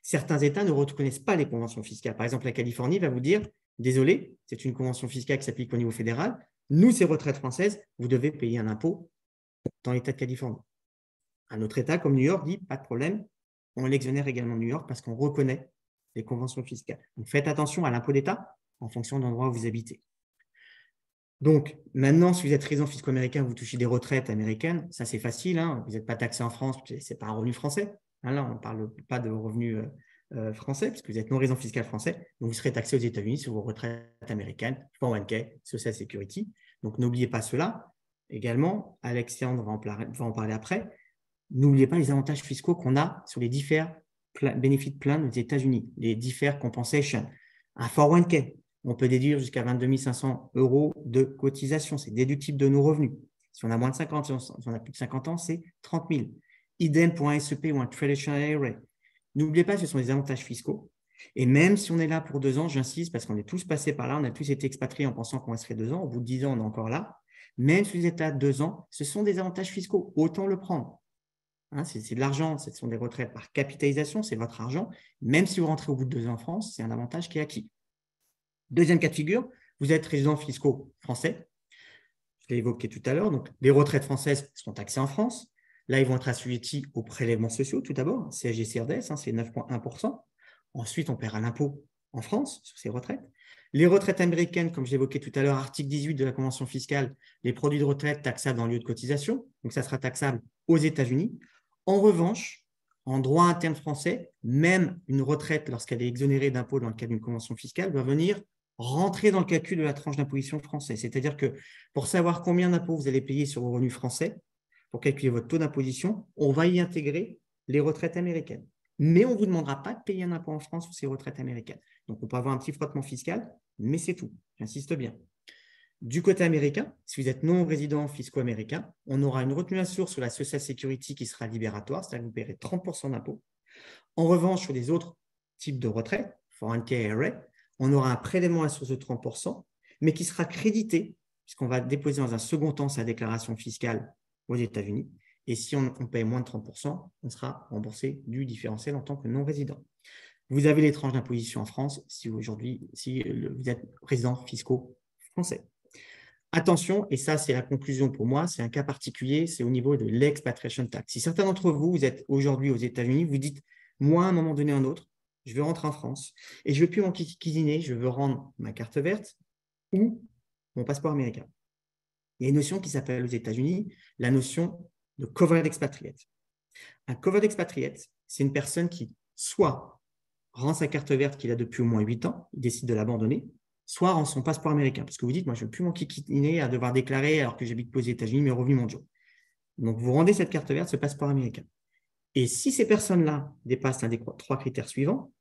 Certains États ne reconnaissent pas les conventions fiscales. Par exemple, la Californie va vous dire « désolé, c'est une convention fiscale qui s'applique au niveau fédéral. Nous, ces retraites françaises, vous devez payer un impôt dans l'État de Californie. » Un autre État comme New York dit « pas de problème, on l'exonère également de New York parce qu'on reconnaît les conventions fiscales. » Donc, faites attention à l'impôt d'État en fonction de l'endroit où vous habitez. Donc, maintenant, si vous êtes résident fisco-américain, vous touchez des retraites américaines, ça c'est facile, vous n'êtes pas taxé en France, ce n'est pas un revenu français. Là, on ne parle pas de revenus français, puisque vous êtes non-résident fiscal français, donc vous serez taxé aux États-Unis sur vos retraites américaines, 401k, Social Security. Donc, n'oubliez pas cela. Également, Alexandre va en parler après, n'oubliez pas les avantages fiscaux qu'on a sur les différents bénéfices pleins aux États-Unis, les different compensation. Un 401k, on peut déduire jusqu'à 22 500 euros de cotisation. C'est déductible de nos revenus. Si on a moins de 50 ans, si on a plus de 50 ans, c'est 30 000. Idem pour un SEP ou un Traditional IRA. N'oubliez pas, ce sont des avantages fiscaux. Et même si on est là pour 2 ans, j'insiste, parce qu'on est tous passés par là, on a tous été expatriés en pensant qu'on resterait 2 ans. Au bout de 10 ans, on est encore là. Même si vous êtes à 2 ans, ce sont des avantages fiscaux. Autant le prendre. Hein, c'est de l'argent, ce sont des retraites par capitalisation, c'est votre argent. Même si vous rentrez au bout de 2 ans en France, c'est un avantage qui est acquis. Deuxième cas de figure, vous êtes résident fiscaux français. Je l'ai évoqué tout à l'heure. Donc, les retraites françaises sont taxées en France. Là, ils vont être assujettis aux prélèvements sociaux tout d'abord. CSG-CRDS, c'est 9,1%. Ensuite, on paiera l'impôt en France sur ces retraites. Les retraites américaines, comme j'évoquais tout à l'heure, article 18 de la Convention fiscale, les produits de retraite taxables dans le lieu de cotisation. Donc, ça sera taxable aux États-Unis. En revanche, en droit interne français, même une retraite, lorsqu'elle est exonérée d'impôt dans le cadre d'une convention fiscale, doit venir rentrer dans le calcul de la tranche d'imposition française. C'est-à-dire que pour savoir combien d'impôts vous allez payer sur vos revenus français, pour calculer votre taux d'imposition, on va y intégrer les retraites américaines. Mais on ne vous demandera pas de payer un impôt en France sur ces retraites américaines. Donc, on peut avoir un petit frottement fiscal, mais c'est tout. J'insiste bien. Du côté américain, si vous êtes non-résident fiscaux américain, on aura une retenue à source sur la Social Security qui sera libératoire, c'est-à-dire que vous paierez 30% d'impôts. En revanche, sur les autres types de retraites, 401k et IRA, on aura un prélèvement à source de 30%, mais qui sera crédité, puisqu'on va déposer dans un second temps sa déclaration fiscale aux États-Unis. Et si on paye moins de 30%, on sera remboursé du différentiel en tant que non-résident. Vous avez les tranches d'imposition en France si vous êtes résident fiscaux français. Attention, et ça c'est la conclusion pour moi, c'est un cas particulier, c'est au niveau de l'expatriation tax. Si certains d'entre vous, vous êtes aujourd'hui aux États-Unis, vous dites, moi à un moment donné ou un autre, je veux rentrer en France et je ne veux plus m'enquisiner, je veux rendre ma carte verte ou mon passeport américain. Il y a une notion qui s'appelle aux États-Unis la notion de covered expatriate. Un covered expatriate, c'est une personne qui soit rend sa carte verte qu'il a depuis au moins 8 ans, il décide de l'abandonner, soit rend son passeport américain. Parce que vous dites, moi, je ne veux plus m'enquiquiner à devoir déclarer, alors que j'habite aux États-Unis, mes revenus mondiaux. Donc, vous rendez cette carte verte, ce passeport américain. Et si ces personnes-là dépassent un des 3 critères suivants,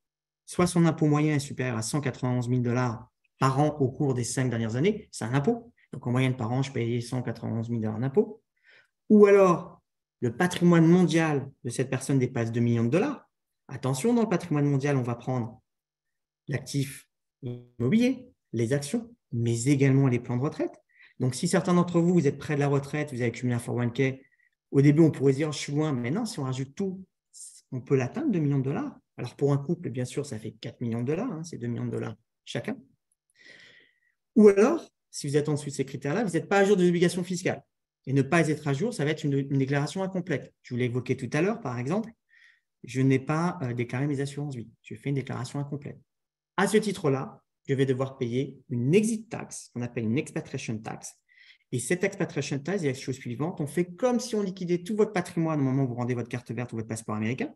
soit son impôt moyen est supérieur à 191 000 $ par an au cours des 5 dernières années, c'est un impôt. Donc, en moyenne par an, je paye 191 000 $ d'impôt. Ou alors, le patrimoine mondial de cette personne dépasse 2 millions de dollars. Attention, dans le patrimoine mondial, on va prendre l'actif immobilier, les actions, mais également les plans de retraite. Donc, si certains d'entre vous, vous êtes près de la retraite, vous avez accumulé un 401k, au début, on pourrait se dire, je suis loin, mais non, si on rajoute tout, on peut l'atteindre, 2 millions de dollars. Alors, pour un couple, bien sûr, ça fait 4 millions de dollars, c'est 2 millions de dollars chacun. Ou alors, si vous êtes en dessous de ces critères-là, vous n'êtes pas à jour des obligations fiscales. Et ne pas être à jour, ça va être une déclaration incomplète. Je vous l'ai évoqué tout à l'heure, par exemple, je n'ai pas déclaré mes assurances vie. Je fais une déclaration incomplète. À ce titre-là, je vais devoir payer une exit tax, qu'on appelle une expatriation tax. Et cette expatriation tax, il y a la chose suivante, on fait comme si on liquidait tout votre patrimoine au moment où vous rendez votre carte verte ou votre passeport américain,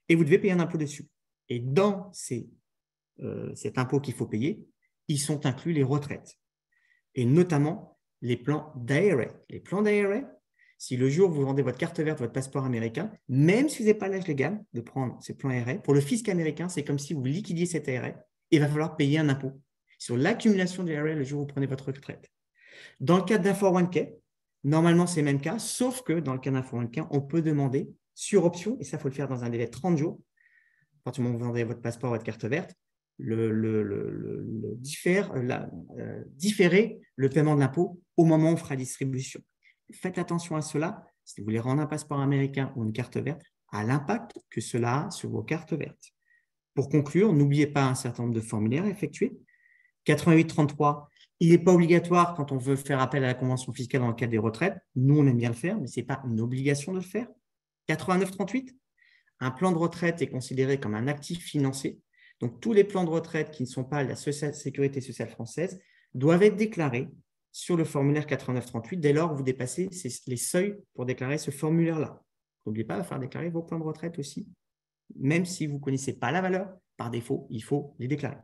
et vous devez payer un impôt dessus. Et dans cet impôt qu'il faut payer, ils sont inclus les retraites, et notamment les plans d'IRA. Les plans d'IRA, si le jour où vous rendez votre carte verte, votre passeport américain, même si vous n'avez pas l'âge légal de prendre ces plans IRA, pour le fisc américain, c'est comme si vous liquidiez cet IRA et il va falloir payer un impôt sur l'accumulation de l'IRA le jour où vous prenez votre retraite. Dans le cadre d'un 401k, normalement, c'est le même cas, sauf que dans le cas d'un 401k, on peut demander sur option, et ça, il faut le faire dans un délai de 30 jours, à partir du moment où vous vendez votre passeport, votre carte verte, différer le paiement de l'impôt au moment où on fera la distribution. Faites attention à cela, si vous voulez rendre un passeport américain ou une carte verte, à l'impact que cela a sur vos cartes vertes. Pour conclure, n'oubliez pas un certain nombre de formulaires à effectuer. 8833, il n'est pas obligatoire quand on veut faire appel à la convention fiscale dans le cadre des retraites. Nous, on aime bien le faire, mais ce n'est pas une obligation de le faire. 8938, un plan de retraite est considéré comme un actif financier. Donc, tous les plans de retraite qui ne sont pas la Sécurité sociale française doivent être déclarés sur le formulaire 8938 dès lors que vous dépassez les seuils pour déclarer ce formulaire-là. N'oubliez pas de faire déclarer vos plans de retraite aussi. Même si vous ne connaissez pas la valeur, par défaut, il faut les déclarer.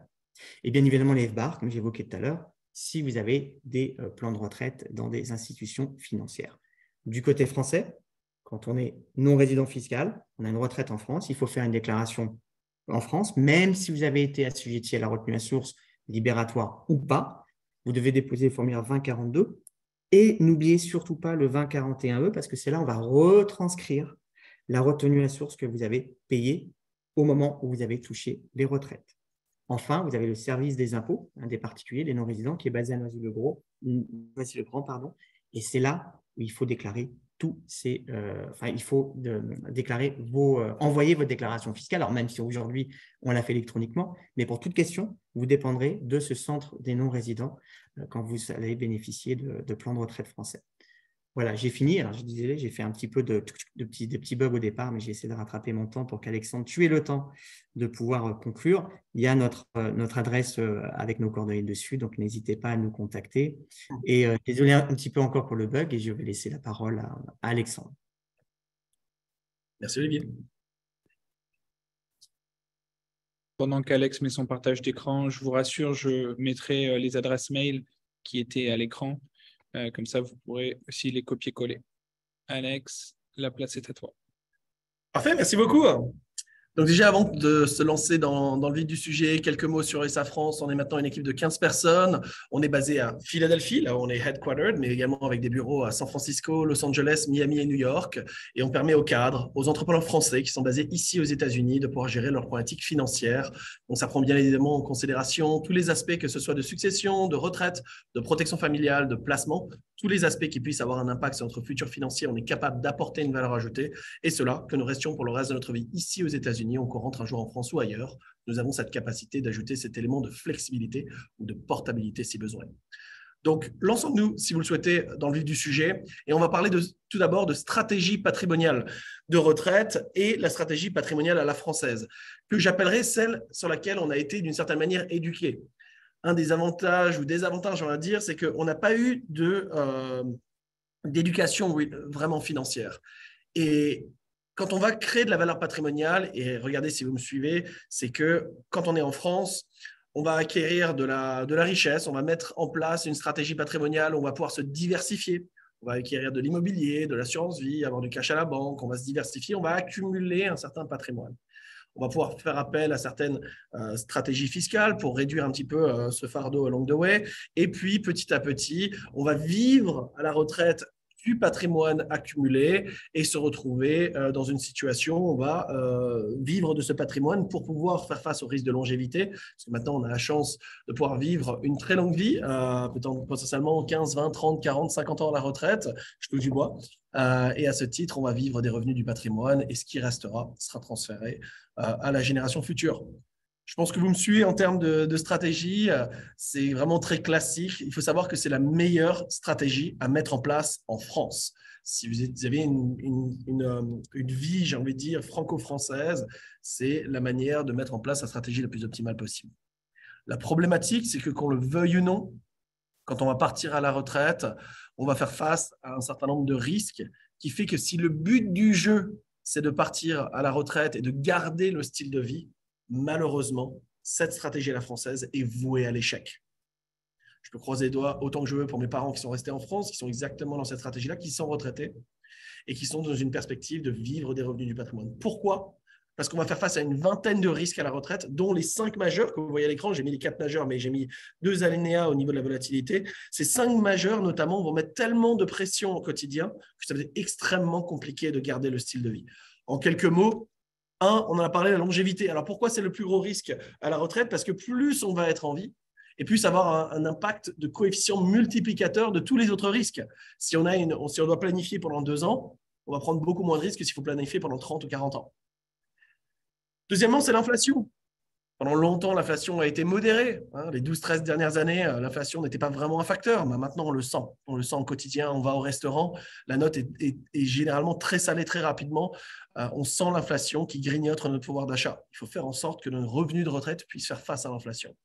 Et bien évidemment, les FBAR, comme j'évoquais tout à l'heure, si vous avez des plans de retraite dans des institutions financières. Du côté français, quand on est non-résident fiscal, on a une retraite en France, il faut faire une déclaration en France, même si vous avez été assujetti à la retenue à source libératoire ou pas, vous devez déposer le formulaire 2042 et n'oubliez surtout pas le 2041E parce que c'est là où on va retranscrire la retenue à source que vous avez payée au moment où vous avez touché les retraites. Enfin, vous avez le service des impôts des particuliers, des non-résidents, qui est basé à Noisy-le-Grand, et c'est là où il faut déclarer envoyer votre déclaration fiscale. Alors, même si aujourd'hui, on l'a fait électroniquement, mais pour toute question, vous dépendrez de ce centre des non-résidents quand vous allez bénéficier de plans de retraite français. Voilà, j'ai fini. Alors, je disais, j'ai fait un petit peu de petits bugs au départ, mais j'ai essayé de rattraper mon temps pour qu'Alexandre ait le temps de pouvoir conclure. Il y a notre adresse avec nos coordonnées dessus, donc n'hésitez pas à nous contacter. Et désolé un petit peu encore pour le bug, et je vais laisser la parole à Alexandre. Merci Olivier. Pendant qu'Alex met son partage d'écran, je vous rassure, je mettrai les adresses mail qui étaient à l'écran. Comme ça, vous pourrez aussi les copier-coller. Alex, la place est à toi. Parfait, merci beaucoup. Donc déjà, avant de se lancer dans le vif du sujet, quelques mots sur SA France. On est maintenant une équipe de 15 personnes. On est basé à Philadelphie, là où on est headquartered, mais également avec des bureaux à San Francisco, Los Angeles, Miami et New York. Et on permet aux cadres, aux entrepreneurs français qui sont basés ici aux États-Unis de pouvoir gérer leurs problématiques financières. Donc ça prend bien évidemment en considération tous les aspects, que ce soit de succession, de retraite, de protection familiale, de placement, tous les aspects qui puissent avoir un impact sur notre futur financier. On est capable d'apporter une valeur ajoutée, et cela, que nous restions pour le reste de notre vie ici aux États-Unis, ou qu'on rentre un jour en France ou ailleurs, nous avons cette capacité d'ajouter cet élément de flexibilité ou de portabilité si besoin. Donc, lançons-nous, si vous le souhaitez, dans le vif du sujet, et on va parler tout d'abord de stratégie patrimoniale de retraite et la stratégie patrimoniale à la française, que j'appellerais celle sur laquelle on a été d'une certaine manière éduqué. Un des avantages ou désavantages, on va dire, c'est qu'on n'a pas eu d'éducation vraiment financière. Et quand on va créer de la valeur patrimoniale, et regardez si vous me suivez, c'est que quand on est en France, on va acquérir de la richesse, on va mettre en place une stratégie patrimoniale, on va pouvoir se diversifier, on va acquérir de l'immobilier, de l'assurance vie, avoir du cash à la banque, on va se diversifier, on va accumuler un certain patrimoine. On va pouvoir faire appel à certaines stratégies fiscales pour réduire un petit peu ce fardeau along the way. Et puis, petit à petit, on va vivre à la retraite du patrimoine accumulé et se retrouver dans une situation où on va vivre de ce patrimoine pour pouvoir faire face au risque de longévité. Parce que maintenant, on a la chance de pouvoir vivre une très longue vie, potentiellement 15, 20, 30, 40, 50 ans à la retraite. Je touche du bois. Et à ce titre, on va vivre des revenus du patrimoine et ce qui restera sera transféré à la génération future. Je pense que vous me suivez en termes de stratégie. C'est vraiment très classique. Il faut savoir que c'est la meilleure stratégie à mettre en place en France. Si vous avez une vie, j'ai envie de dire, franco-française, c'est la manière de mettre en place la stratégie la plus optimale possible. La problématique, c'est que qu'on le veuille ou non, quand on va partir à la retraite, on va faire face à un certain nombre de risques qui fait que si le but du jeu, c'est de partir à la retraite et de garder le style de vie, malheureusement, cette stratégie à la française est vouée à l'échec. Je peux croiser les doigts autant que je veux pour mes parents qui sont restés en France, qui sont exactement dans cette stratégie-là, qui sont retraités et qui sont dans une perspective de vivre des revenus du patrimoine. Pourquoi ? Parce qu'on va faire face à une vingtaine de risques à la retraite, dont les 5 majeurs que vous voyez à l'écran. J'ai mis les 4 majeurs, mais j'ai mis 2 alinéas au niveau de la volatilité. Ces 5 majeurs, notamment, vont mettre tellement de pression au quotidien que ça va être extrêmement compliqué de garder le style de vie. En quelques mots, on en a parlé, la longévité. Alors, pourquoi c'est le plus gros risque à la retraite ? Parce que plus on va être en vie, et plus avoir un impact de coefficient multiplicateur de tous les autres risques. Si on doit planifier pendant 2 ans, on va prendre beaucoup moins de risques que s'il faut planifier pendant 30 ou 40 ans. Deuxièmement, c'est l'inflation. Pendant longtemps, l'inflation a été modérée. Les 12-13 dernières années, l'inflation n'était pas vraiment un facteur. Mais maintenant, on le sent. On le sent au quotidien. On va au restaurant. La note est généralement très salée très rapidement. On sent l'inflation qui grignote notre pouvoir d'achat. Il faut faire en sorte que nos revenus de retraite puissent faire face à l'inflation.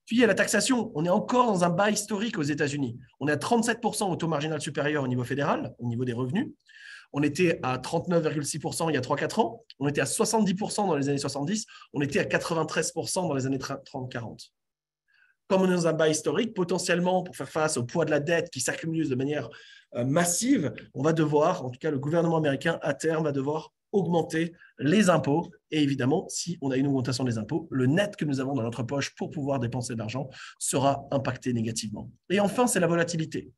Puis, il y a la taxation. On est encore dans un bas historique aux États-Unis. On est à 37% au taux marginal supérieur au niveau fédéral, au niveau des revenus. On était à 39,6% il y a 3-4 ans. On était à 70% dans les années 70. On était à 93% dans les années 30-40. Comme on est dans un bas historique, potentiellement, pour faire face au poids de la dette qui s'accumule de manière massive, on va devoir, en tout cas le gouvernement américain, à terme, va devoir augmenter les impôts. Et évidemment, si on a une augmentation des impôts, le net que nous avons dans notre poche pour pouvoir dépenser de l'argent sera impacté négativement. Et enfin, c'est la volatilité.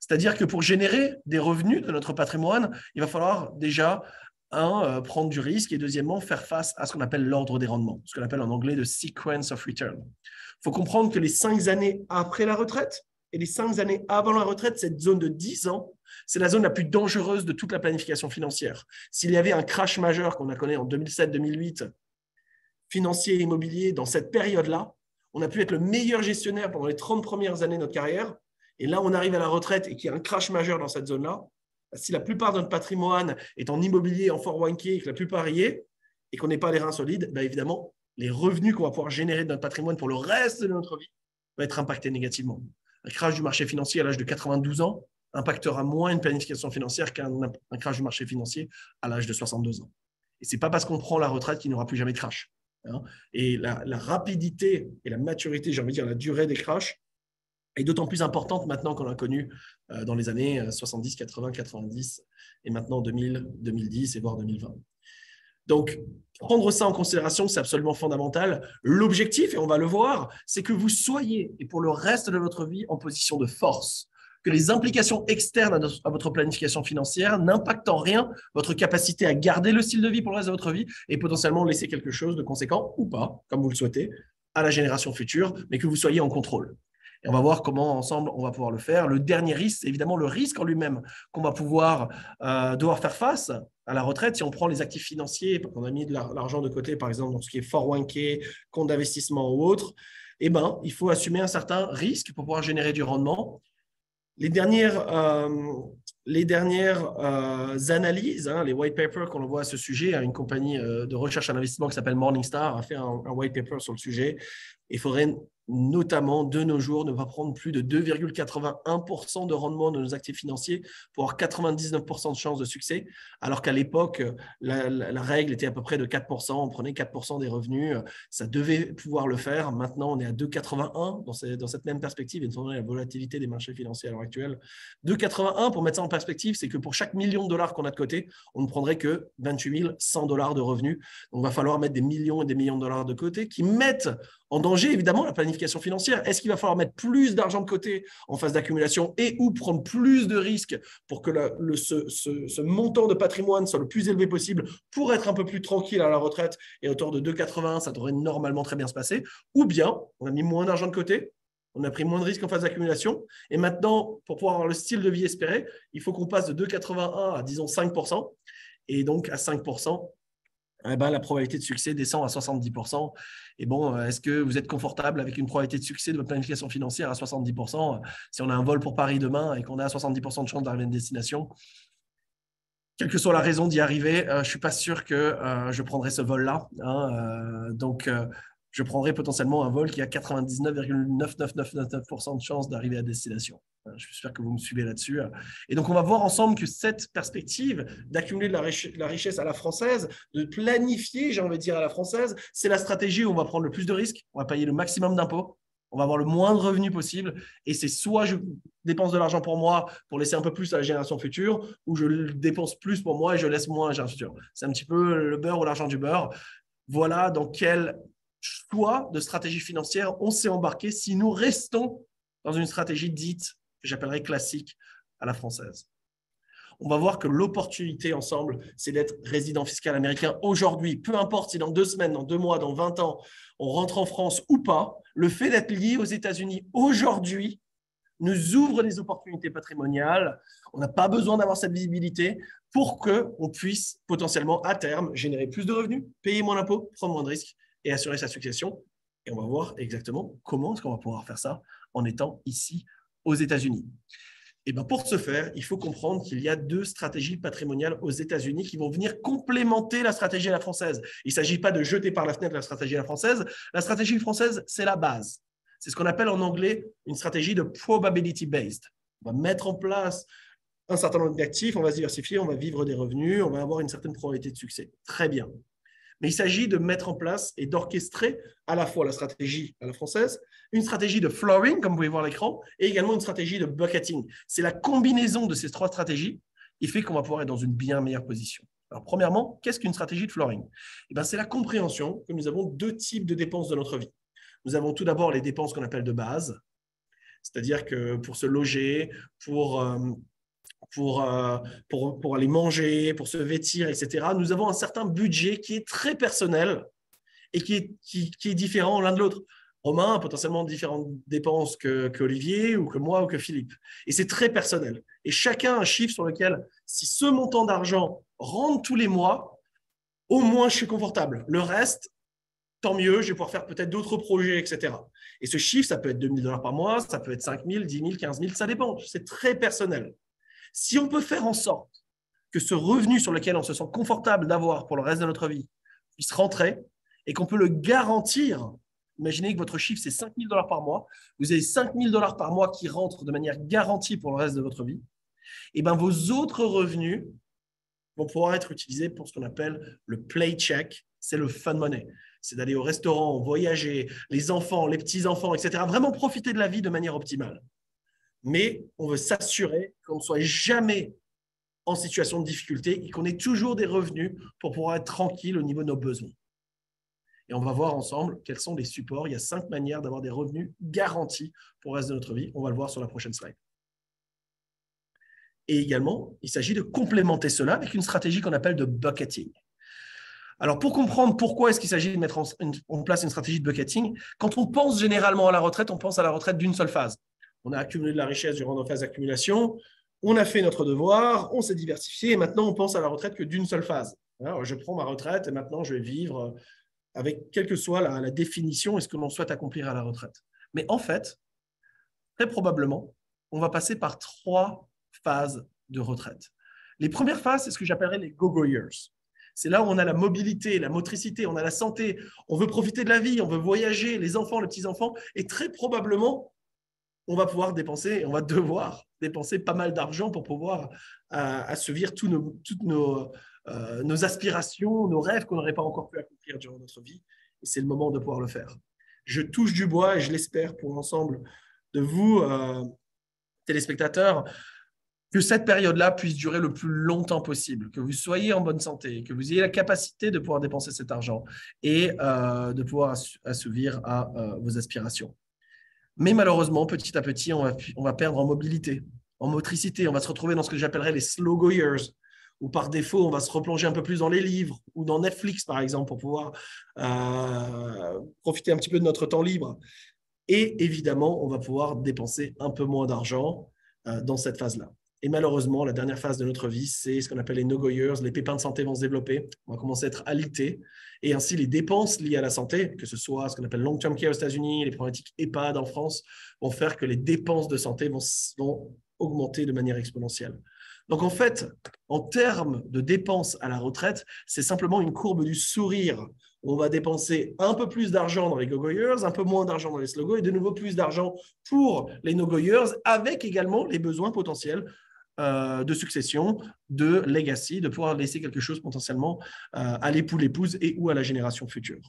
C'est-à-dire que pour générer des revenus de notre patrimoine, il va falloir déjà prendre du risque et deuxièmement, faire face à ce qu'on appelle l'ordre des rendements, ce qu'on appelle en anglais le sequence of return. Il faut comprendre que les 5 années après la retraite et les 5 années avant la retraite, cette zone de 10 ans, c'est la zone la plus dangereuse de toute la planification financière. S'il y avait un crash majeur qu'on a connu en 2007-2008, financier et immobilier, dans cette période-là, on a pu être le meilleur gestionnaire pendant les 30 premières années de notre carrière. Et là, on arrive à la retraite et qu'il y a un crash majeur dans cette zone-là. Si la plupart de notre patrimoine est en immobilier, en 401k, et que la plupart y est, et qu'on n'est pas les reins solides, bien évidemment, les revenus qu'on va pouvoir générer de notre patrimoine pour le reste de notre vie vont être impactés négativement. Un crash du marché financier à l'âge de 92 ans impactera moins une planification financière qu'un crash du marché financier à l'âge de 62 ans. Et ce n'est pas parce qu'on prend la retraite qu'il n'y aura plus jamais de crash. Et la rapidité et la maturité, j'ai envie de dire la durée des crashs, est d'autant plus importante maintenant qu'on l'a connu dans les années 70, 80, 90 et maintenant 2000, 2010 et voire 2020. Donc, prendre ça en considération, c'est absolument fondamental. L'objectif, et on va le voir, c'est que vous soyez, et pour le reste de votre vie, en position de force. Que les implications externes à votre planification financière n'impactent en rien votre capacité à garder le style de vie pour le reste de votre vie et potentiellement laisser quelque chose de conséquent ou pas, comme vous le souhaitez, à la génération future, mais que vous soyez en contrôle. Et on va voir comment, ensemble, on va pouvoir le faire. Le dernier risque, c'est évidemment le risque en lui-même qu'on va pouvoir devoir faire face à la retraite. Si on prend les actifs financiers, qu'on a mis de l'argent de côté, par exemple, dans ce qui est 401k, compte d'investissement ou autre, eh ben, il faut assumer un certain risque pour pouvoir générer du rendement. Les dernières analyses, les white papers qu'on voit à ce sujet, une compagnie de recherche et d'investissement qui s'appelle Morningstar a fait un white paper sur le sujet. Il faudrait notamment, de nos jours, ne pas prendre plus de 2,81% de rendement de nos actifs financiers pour avoir 99% de chances de succès, alors qu'à l'époque, la règle était à peu près de 4%. On prenait 4% des revenus, ça devait pouvoir le faire. Maintenant, on est à 2,81 dans cette même perspective, étant donné la volatilité des marchés financiers à l'heure actuelle. 2,81, pour mettre ça en perspective, c'est que pour chaque $1 million qu'on a de côté, on ne prendrait que 28 100 $ de revenus. Donc, il va falloir mettre des millions et des millions de dollars de côté qui mettent en danger, évidemment, la planification financière. Est-ce qu'il va falloir mettre plus d'argent de côté en phase d'accumulation et ou prendre plus de risques pour que ce montant de patrimoine soit le plus élevé possible pour être un peu plus tranquille à la retraite et à hauteur de 2,80, ça devrait normalement très bien se passer. Ou bien, on a mis moins d'argent de côté, on a pris moins de risques en phase d'accumulation et maintenant, pour pouvoir avoir le style de vie espéré, il faut qu'on passe de 2,81 à, disons, 5%. Et donc, à 5%, la probabilité de succès descend à 70%. Et bon, est-ce que vous êtes confortable avec une probabilité de succès de votre planification financière à 70% si on a un vol pour Paris demain et qu'on a 70% de chance d'arriver à une destination? Quelle que soit la raison d'y arriver, je ne suis pas sûr que je prendrai ce vol-là. Donc, je prendrai potentiellement un vol qui a 99,99999% de chance d'arriver à destination. J'espère que vous me suivez là-dessus. Et donc, on va voir ensemble que cette perspective d'accumuler de la richesse à la française, de planifier, j'ai envie de dire, à la française, c'est la stratégie où on va prendre le plus de risques, on va payer le maximum d'impôts, on va avoir le moins de revenus possible. Et c'est soit je dépense de l'argent pour moi pour laisser un peu plus à la génération future, ou je dépense plus pour moi et je laisse moins à la génération future. C'est un petit peu le beurre ou l'argent du beurre. Voilà dans quel choix de stratégie financière on s'est embarqué si nous restons dans une stratégie dite, que j'appellerais classique, à la française. On va voir que l'opportunité ensemble, c'est d'être résident fiscal américain aujourd'hui. Peu importe si dans 2 semaines, dans 2 mois, dans 20 ans, on rentre en France ou pas, le fait d'être lié aux États-Unis aujourd'hui nous ouvre des opportunités patrimoniales. On n'a pas besoin d'avoir cette visibilité pour qu'on puisse potentiellement, à terme, générer plus de revenus, payer moins d'impôts, prendre moins de risques et assurer sa succession. Et on va voir exactement comment est-ce qu'on va pouvoir faire ça en étant ici aux États-Unis. Et bien pour ce faire, il faut comprendre qu'il y a 2 stratégies patrimoniales aux États-Unis qui vont venir complémenter la stratégie à la française. Il ne s'agit pas de jeter par la fenêtre la stratégie à la française. La stratégie française, c'est la base. C'est ce qu'on appelle en anglais une stratégie de probability based. On va mettre en place un certain nombre d'actifs, on va se diversifier, on va vivre des revenus, on va avoir une certaine probabilité de succès. Très bien. Mais il s'agit de mettre en place et d'orchestrer à la fois la stratégie à la française, une stratégie de flooring, comme vous pouvez voir à l'écran, et également une stratégie de bucketing. C'est la combinaison de ces 3 stratégies qui fait qu'on va pouvoir être dans une bien meilleure position. Alors, premièrement, qu'est-ce qu'une stratégie de flooring? C'est la compréhension que nous avons 2 types de dépenses de notre vie. Nous avons tout d'abord les dépenses qu'on appelle de base, c'est-à-dire que pour se loger, pour pour aller manger, pour se vêtir, etc., nous avons un certain budget qui est très personnel et qui est différent l'un de l'autre. Romain a potentiellement différentes dépenses que Olivier ou que moi ou que Philippe. Et c'est très personnel. Et chacun a un chiffre sur lequel, si ce montant d'argent rentre tous les mois, au moins je suis confortable. Le reste, tant mieux, je vais pouvoir faire peut-être d'autres projets, etc. Et ce chiffre, ça peut être 2 000 $ par mois, ça peut être 5 000, 10 000, 15 000, ça dépend. C'est très personnel. Si on peut faire en sorte que ce revenu sur lequel on se sent confortable d'avoir pour le reste de notre vie puisse rentrer et qu'on peut le garantir, imaginez que votre chiffre, c'est 5 000 $ par mois, vous avez 5 000 $ par mois qui rentrent de manière garantie pour le reste de votre vie, et bien vos autres revenus vont pouvoir être utilisés pour ce qu'on appelle le play check, c'est le fun money. C'est d'aller au restaurant, voyager, les enfants, les petits-enfants, etc. Vraiment profiter de la vie de manière optimale. Mais on veut s'assurer qu'on ne soit jamais en situation de difficulté et qu'on ait toujours des revenus pour pouvoir être tranquille au niveau de nos besoins. Et on va voir ensemble quels sont les supports. Il y a 5 manières d'avoir des revenus garantis pour le reste de notre vie. On va le voir sur la prochaine slide. Et également, il s'agit de complémenter cela avec une stratégie qu'on appelle de bucketing. Alors, pour comprendre pourquoi est-ce qu'il s'agit de mettre en place une stratégie de bucketing, quand on pense généralement à la retraite, on pense à la retraite d'une seule phase. On a accumulé de la richesse durant nos phases d'accumulation, on a fait notre devoir, on s'est diversifié et maintenant on pense à la retraite que d'une seule phase. Alors, je prends ma retraite et maintenant je vais vivre avec quelle que soit la définition et ce que l'on souhaite accomplir à la retraite. Mais en fait, très probablement, on va passer par 3 phases de retraite. Les premières phases, c'est ce que j'appellerais les go-go years. C'est là où on a la mobilité, la motricité, on a la santé, on veut profiter de la vie, on veut voyager, les enfants, les petits-enfants, et très probablement, on va pouvoir dépenser, on va devoir dépenser pas mal d'argent pour pouvoir assouvir toutes nos aspirations, nos rêves qu'on n'aurait pas encore pu accomplir durant notre vie. Et c'est le moment de pouvoir le faire. Je touche du bois et je l'espère pour l'ensemble de vous, téléspectateurs, que cette période-là puisse durer le plus longtemps possible, que vous soyez en bonne santé, que vous ayez la capacité de pouvoir dépenser cet argent et de pouvoir assouvir à vos aspirations. Mais malheureusement, petit à petit, on va perdre en mobilité, en motricité. On va se retrouver dans ce que j'appellerais les slow goers, où par défaut, on va se replonger un peu plus dans les livres ou dans Netflix, par exemple, pour pouvoir profiter un petit peu de notre temps libre. Et évidemment, on va pouvoir dépenser un peu moins d'argent dans cette phase-là. Et malheureusement, la dernière phase de notre vie, c'est ce qu'on appelle les no-go years. Les pépins de santé vont se développer. On va commencer à être alité. Et ainsi, les dépenses liées à la santé, que ce soit ce qu'on appelle long-term care aux États-Unis, les problématiques EHPAD en France, vont faire que les dépenses de santé vont augmenter de manière exponentielle. Donc, en fait, en termes de dépenses à la retraite, c'est simplement une courbe du sourire. On va dépenser un peu plus d'argent dans les go-go years, un peu moins d'argent dans les slow-go et de nouveau plus d'argent pour les no-go years, avec également les besoins potentiels de succession, de legacy, de pouvoir laisser quelque chose potentiellement à l'époux, l'épouse et ou à la génération future.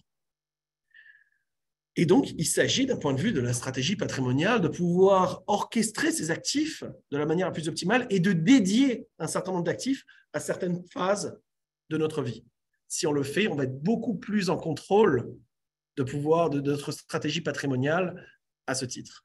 Et donc, il s'agit d'un point de vue de la stratégie patrimoniale de pouvoir orchestrer ces actifs de la manière la plus optimale et de dédier un certain nombre d'actifs à certaines phases de notre vie. Si on le fait, on va être beaucoup plus en contrôle de notre stratégie patrimoniale à ce titre.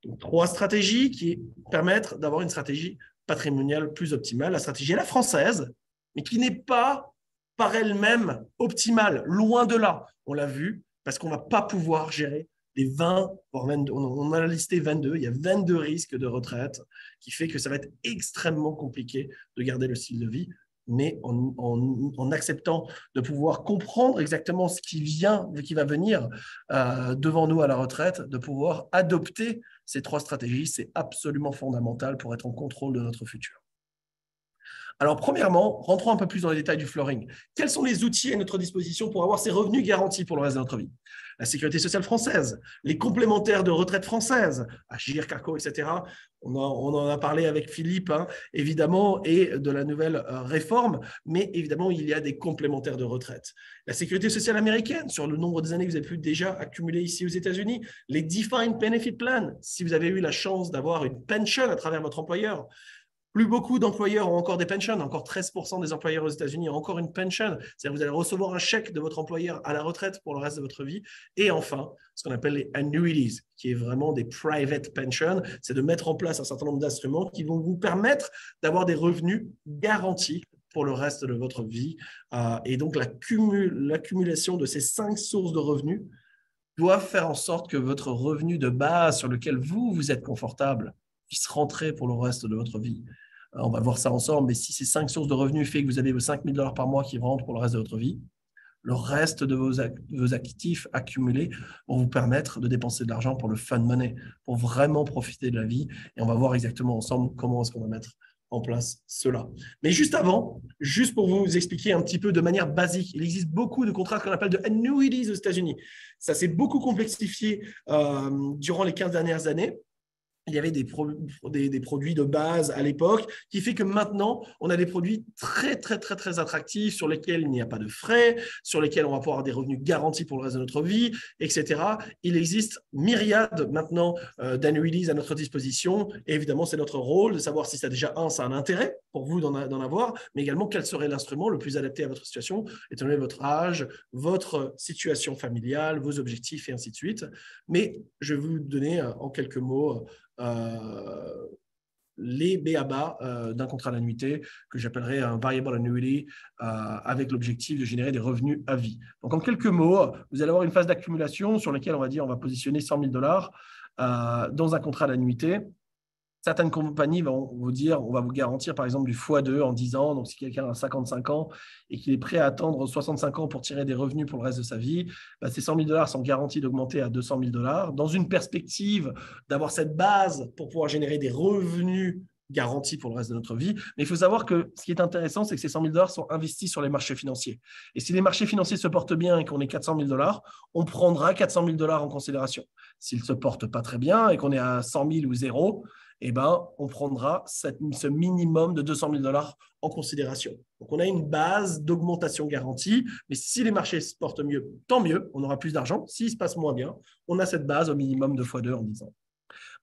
Donc, 3 stratégies qui permettent d'avoir une stratégie patrimoniale plus optimale. La stratégie est la française, mais qui n'est pas par elle-même optimale, loin de là. On l'a vu, parce qu'on ne va pas pouvoir gérer les 20, voire 22, on a listé 22, il y a 22 risques de retraite, qui fait que ça va être extrêmement compliqué de garder le style de vie, mais en acceptant de pouvoir comprendre exactement ce qui va venir devant nous à la retraite, de pouvoir adopter ces 3 stratégies, c'est absolument fondamental pour être en contrôle de notre futur. Alors, premièrement, rentrons un peu plus dans les détails du flooring. Quels sont les outils à notre disposition pour avoir ces revenus garantis pour le reste de notre vie? La sécurité sociale française, les complémentaires de retraite françaises, Agir, Carco, etc. On en a parlé avec Philippe, évidemment, et de la nouvelle réforme, mais évidemment, il y a des complémentaires de retraite. La sécurité sociale américaine, sur le nombre des années que vous avez pu déjà accumuler ici aux États-Unis, les Defined Benefit Plans, si vous avez eu la chance d'avoir une pension à travers votre employeur, Plus beaucoup d'employeurs ont encore des pensions. Encore 13% des employeurs aux États-Unis ont encore une pension. C'est-à-dire que vous allez recevoir un chèque de votre employeur à la retraite pour le reste de votre vie. Et enfin, ce qu'on appelle les annuities, qui est vraiment des private pensions. C'est de mettre en place un certain nombre d'instruments qui vont vous permettre d'avoir des revenus garantis pour le reste de votre vie. Et donc, l'accumulation de ces 5 sources de revenus doivent faire en sorte que votre revenu de base sur lequel vous êtes confortable puisse rentrer pour le reste de votre vie. On va voir ça ensemble, mais si ces 5 sources de revenus fait que vous avez vos 5 000 $ par mois qui rentrent pour le reste de votre vie, le reste de vos actifs accumulés vont vous permettre de dépenser de l'argent pour le fun money, pour vraiment profiter de la vie. Et on va voir exactement ensemble comment est-ce qu'on va mettre en place cela. Mais juste avant, juste pour vous expliquer un petit peu de manière basique, il existe beaucoup de contrats qu'on appelle de annuities aux États-Unis. Ça s'est beaucoup complexifié durant les 15 dernières années. Il y avait des produits de base à l'époque, qui fait que maintenant, on a des produits très, très, très, très attractifs sur lesquels il n'y a pas de frais, sur lesquels on va pouvoir avoir des revenus garantis pour le reste de notre vie, etc. Il existe myriade maintenant d'annuities à notre disposition. Et évidemment, c'est notre rôle de savoir si ça a déjà ça a un intérêt pour vous d'en avoir, mais également quel serait l'instrument le plus adapté à votre situation, étant donné votre âge, votre situation familiale, vos objectifs et ainsi de suite. Mais je vais vous donner en quelques mots les b.a.-ba d'un contrat d'annuité que j'appellerais un variable annuity avec l'objectif de générer des revenus à vie. Donc, en quelques mots, vous allez avoir une phase d'accumulation sur laquelle on va positionner 100 000 $ dans un contrat d'annuité. Certaines compagnies vont vous dire, on va vous garantir par exemple du x2 en 10 ans. Donc, si quelqu'un a 55 ans et qu'il est prêt à attendre 65 ans pour tirer des revenus pour le reste de sa vie, ces 100 000 $ sont garantis d'augmenter à 200 000 $. Dans une perspective d'avoir cette base pour pouvoir générer des revenus garantis pour le reste de notre vie. Mais il faut savoir que ce qui est intéressant, c'est que ces 100 000 $ sont investis sur les marchés financiers. Et si les marchés financiers se portent bien et qu'on est 400 000 $, on prendra 400 000 $ en considération. S'ils ne se portent pas très bien et qu'on est à 100 000 ou 0, on prendra ce minimum de 200 000 $ en considération. Donc, on a une base d'augmentation garantie, mais si les marchés se portent mieux, tant mieux, on aura plus d'argent. S'il se passe moins bien, on a cette base au minimum de x2 en 10 ans.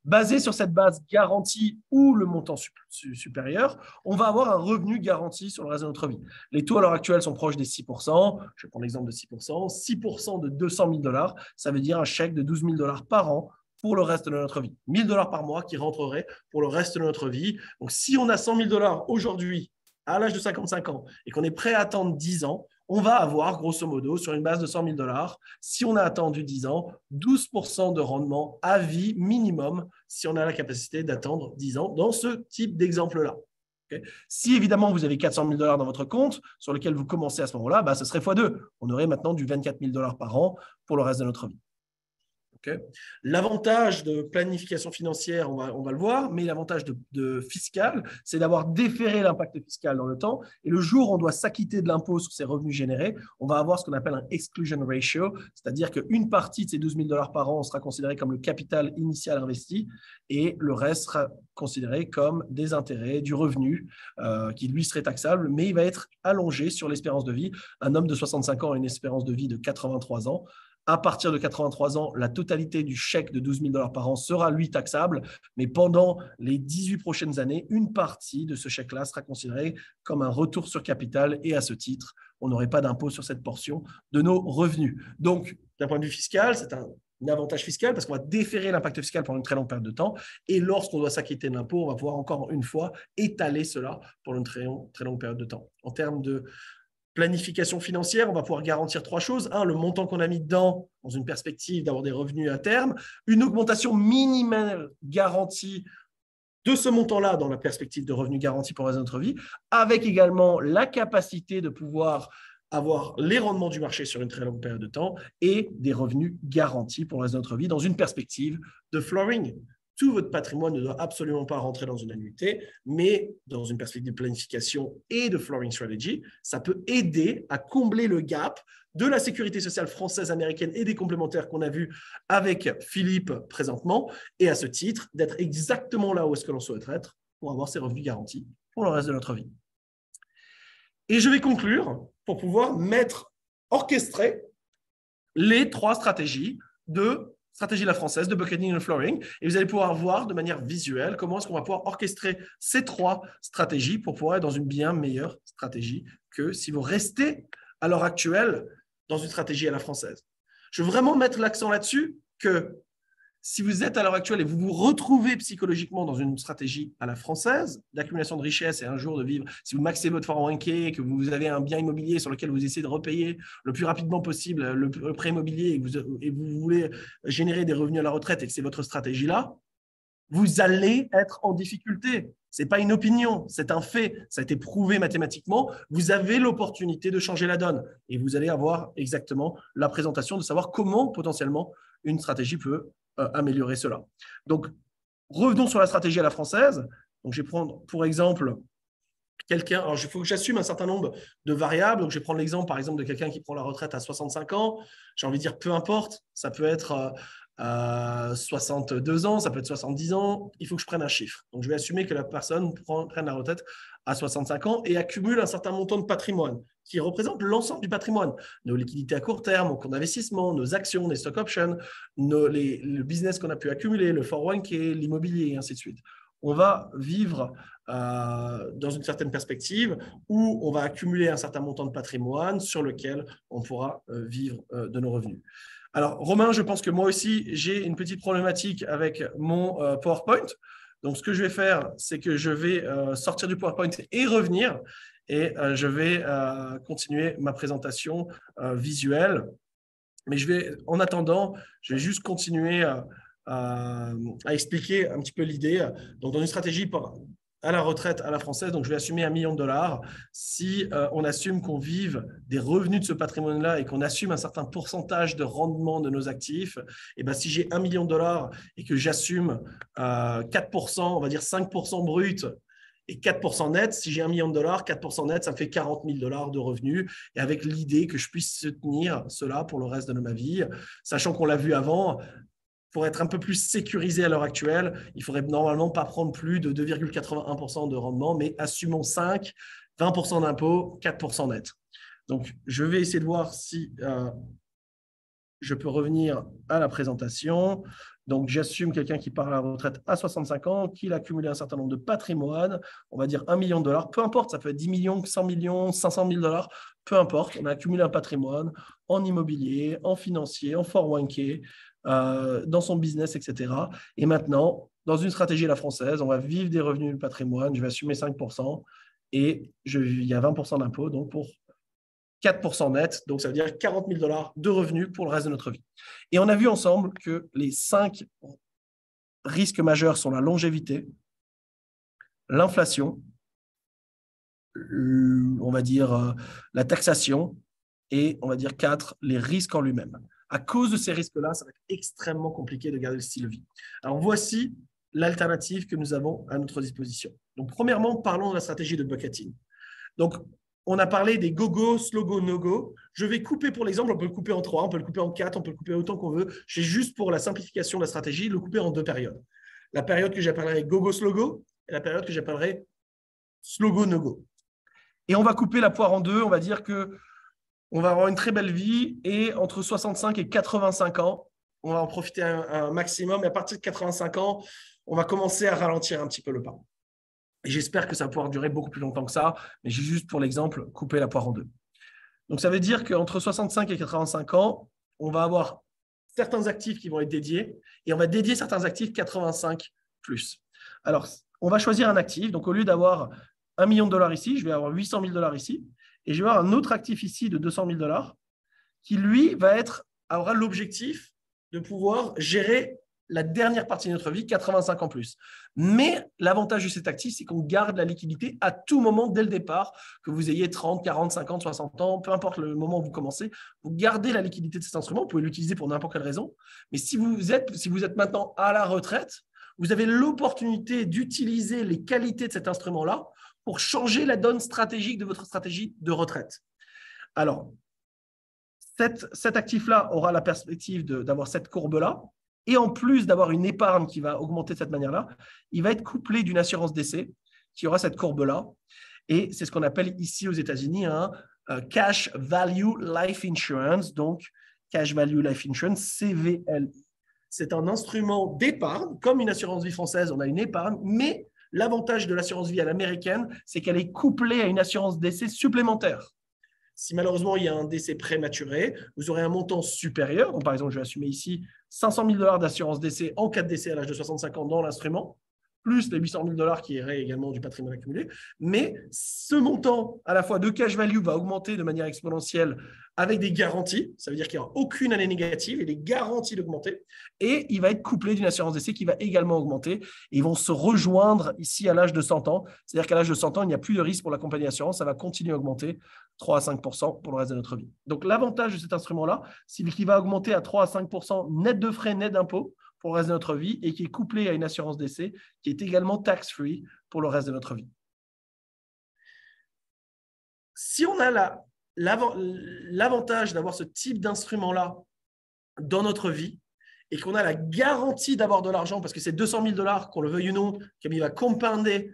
Basé sur cette base garantie ou le montant supérieur, on va avoir un revenu garanti sur le reste de notre vie. Les taux à l'heure actuelle sont proches des 6%. Je vais prendre l'exemple de 6%. 6% de 200 000 $, ça veut dire un chèque de 12 000 $ par an pour le reste de notre vie. 1 000 $ par mois qui rentreraient pour le reste de notre vie. Donc, si on a 100 000 $ aujourd'hui, à l'âge de 55 ans, et qu'on est prêt à attendre 10 ans, on va avoir, grosso modo, sur une base de 100 000 $, si on a attendu 10 ans, 12% de rendement à vie minimum si on a la capacité d'attendre 10 ans dans ce type d'exemple-là. Okay. Si évidemment vous avez 400 000 $ dans votre compte sur lequel vous commencez à ce moment-là, ce serait x2. On aurait maintenant du 24 000 $ par an pour le reste de notre vie. Okay. L'avantage de planification financière, on va le voir, mais l'avantage de fiscal, c'est d'avoir déféré l'impact fiscal dans le temps. Et le jour où on doit s'acquitter de l'impôt sur ces revenus générés, on va avoir ce qu'on appelle un exclusion ratio, c'est-à-dire qu'une partie de ces 12 000 $ par an sera considérée comme le capital initial investi et le reste sera considéré comme des intérêts, du revenu qui lui serait taxable, mais il va être allongé sur l'espérance de vie. Un homme de 65 ans a une espérance de vie de 83 ans. À partir de 83 ans, la totalité du chèque de 12 000 $ par an sera, lui, taxable. Mais pendant les 18 prochaines années, une partie de ce chèque-là sera considérée comme un retour sur capital. Et à ce titre, on n'aurait pas d'impôt sur cette portion de nos revenus. Donc, d'un point de vue fiscal, c'est un avantage fiscal parce qu'on va déférer l'impact fiscal pendant une très longue période de temps. Et lorsqu'on doit s'acquitter de l'impôt, on va pouvoir encore une fois étaler cela pendant une très longue période de temps. En termes de planification financière, on va pouvoir garantir 3 choses. 1, le montant qu'on a mis dans une perspective d'avoir des revenus à terme. Une augmentation minimale garantie de ce montant-là dans la perspective de revenus garantis pour le reste de notre vie, avec également la capacité de pouvoir avoir les rendements du marché sur une très longue période de temps et des revenus garantis pour le reste de notre vie dans une perspective de flooring. Tout votre patrimoine ne doit absolument pas rentrer dans une annuité, mais dans une perspective de planification et de flooring strategy, ça peut aider à combler le gap de la sécurité sociale française, américaine et des complémentaires qu'on a vus avec Philippe présentement, et à ce titre, d'être exactement là où est-ce que l'on souhaite être pour avoir ces revenus garantis pour le reste de notre vie. Et je vais conclure pour pouvoir orchestrer les 3 stratégies de stratégie à la française de bucketing and flooring et vous allez pouvoir voir de manière visuelle comment est-ce qu'on va pouvoir orchestrer ces 3 stratégies pour pouvoir être dans une bien meilleure stratégie que si vous restez à l'heure actuelle dans une stratégie à la française. Je veux vraiment mettre l'accent là-dessus que si vous êtes à l'heure actuelle et vous vous retrouvez psychologiquement dans une stratégie à la française, d'accumulation de richesse et un jour de vivre, si vous maxez votre 401k, que vous avez un bien immobilier sur lequel vous essayez de repayer le plus rapidement possible le prêt immobilier et vous voulez générer des revenus à la retraite et que c'est votre stratégie-là, vous allez être en difficulté. Ce n'est pas une opinion, c'est un fait. Ça a été prouvé mathématiquement. Vous avez l'opportunité de changer la donne et vous allez avoir exactement la présentation de savoir comment potentiellement une stratégie peut améliorer cela. Donc, revenons sur la stratégie à la française. Donc, je vais prendre, pour exemple, quelqu'un. Alors, il faut que j'assume un certain nombre de variables. Donc, je vais prendre l'exemple, par exemple, de quelqu'un qui prend la retraite à 65 ans. J'ai envie de dire, peu importe. Ça peut être 62 ans, ça peut être 70 ans. Il faut que je prenne un chiffre. Donc, je vais assumer que la personne prenne la retraite à 65 ans et accumule un certain montant de patrimoine qui représente l'ensemble du patrimoine, nos liquidités à court terme, nos comptes d'investissement, nos actions, les stock options, le business qu'on a pu accumuler, le 401k, l'immobilier et ainsi de suite. On va vivre dans une certaine perspective où on va accumuler un certain montant de patrimoine sur lequel on pourra vivre de nos revenus. Alors, Romain, je pense que moi aussi, j'ai une petite problématique avec mon PowerPoint. Donc, ce que je vais faire, c'est que je vais sortir du PowerPoint et revenir. Et je vais continuer ma présentation visuelle. Mais en attendant, je vais juste continuer à expliquer un petit peu l'idée. Donc, dans une stratégie à la retraite à la française, donc je vais assumer $1 million. Si on assume qu'on vive des revenus de ce patrimoine-là et qu'on assume un certain pourcentage de rendement de nos actifs, et ben, si j'ai $1 million et que j'assume 4%, on va dire 5% brut, et 4% net, si j'ai $1 million, 4% net, ça me fait $40 000 de revenus. Et avec l'idée que je puisse soutenir cela pour le reste de ma vie, sachant qu'on l'a vu avant, pour être un peu plus sécurisé à l'heure actuelle, il ne faudrait normalement pas prendre plus de 2,81% de rendement, mais assumons 5, 20% d'impôt, 4% net. Donc, je vais essayer de voir si je peux revenir à la présentation. Donc, j'assume quelqu'un qui part à la retraite à 65 ans, qu'il a accumulé un certain nombre de patrimoine, on va dire $1 million, peu importe, ça peut être 10 millions, 100 millions, 500 000 $, peu importe, on a accumulé un patrimoine en immobilier, en financier, en 401k, dans son business, etc. Et maintenant, dans une stratégie à la française, on va vivre des revenus du patrimoine, je vais assumer 5% et il y a 20% d'impôt, donc pour 4% net, donc ça veut dire $40 000 de revenus pour le reste de notre vie. Et on a vu ensemble que les 5 risques majeurs sont la longévité, l'inflation, on va dire la taxation et on va dire 4, les risques en lui-même. À cause de ces risques-là, ça va être extrêmement compliqué de garder le style de vie. Alors voici l'alternative que nous avons à notre disposition. Donc premièrement, parlons de la stratégie de bucketing. Donc on a parlé des go-go, slow-go, no-go. Je vais couper pour l'exemple, on peut le couper en 3, on peut le couper en 4, on peut le couper autant qu'on veut. J'ai juste pour la simplification de la stratégie, le couper en 2 périodes. La période que j'appellerai go-go, slow-go et la période que j'appellerai slow-go, no-go. Et on va couper la poire en 2, on va dire qu'on va avoir une très belle vie et entre 65 et 85 ans, on va en profiter un maximum. Et à partir de 85 ans, on va commencer à ralentir un petit peu le pas. Et j'espère que ça va pouvoir durer beaucoup plus longtemps que ça, mais j'ai juste pour l'exemple coupé la poire en 2. Donc, ça veut dire qu'entre 65 et 85 ans, on va avoir certains actifs qui vont être dédiés et on va dédier certains actifs 85 plus. Alors, on va choisir un actif. Donc, au lieu d'avoir $1 million ici, je vais avoir $800 000 ici et je vais avoir un autre actif ici de $200 000 qui, lui, aura l'objectif de pouvoir gérer la dernière partie de notre vie, 85 ans plus. Mais l'avantage de cet actif, c'est qu'on garde la liquidité à tout moment dès le départ, que vous ayez 30, 40, 50, 60 ans, peu importe le moment où vous commencez, vous gardez la liquidité de cet instrument, vous pouvez l'utiliser pour n'importe quelle raison. Mais si vous êtes maintenant à la retraite, vous avez l'opportunité d'utiliser les qualités de cet instrument-là pour changer la donne stratégique de votre stratégie de retraite. Alors, cet actif-là aura la perspective d'avoir cette courbe-là. Et en plus d'avoir une épargne qui va augmenter de cette manière-là, il va être couplé d'une assurance décès qui aura cette courbe-là. Et c'est ce qu'on appelle ici aux États-Unis un Cash Value Life Insurance, donc Cash Value Life Insurance, CVLI. c'est un instrument d'épargne, comme une assurance vie française, on a une épargne, mais l'avantage de l'assurance vie à l'américaine, c'est qu'elle est couplée à une assurance décès supplémentaire. Si malheureusement il y a un décès prématuré, vous aurez un montant supérieur. Donc, par exemple, je vais assumer ici 500 000 $ d'assurance décès en cas de décès à l'âge de 65 ans dans l'instrument, plus les 800 000 $ qui iraient également du patrimoine accumulé. Mais ce montant, à la fois de cash value, va augmenter de manière exponentielle avec des garanties. Ça veut dire qu'il n'y aura aucune année négative et des garanties d'augmenter. Et il va être couplé d'une assurance décès qui va également augmenter. Et ils vont se rejoindre ici à l'âge de 100 ans. C'est-à-dire qu'à l'âge de 100 ans, il n'y a plus de risque pour la compagnie d'assurance. Ça va continuer à augmenter 3 à 5 % pour le reste de notre vie. Donc, l'avantage de cet instrument-là, c'est qu'il va augmenter à 3 à 5 % net de frais, net d'impôts pour le reste de notre vie et qui est couplé à une assurance décès qui est également tax-free pour le reste de notre vie. Si on a l'avantage d'avoir ce type d'instrument-là dans notre vie et qu'on a la garantie d'avoir de l'argent, parce que c'est 200 000 $, qu'on le veuille ou non, qui va compounder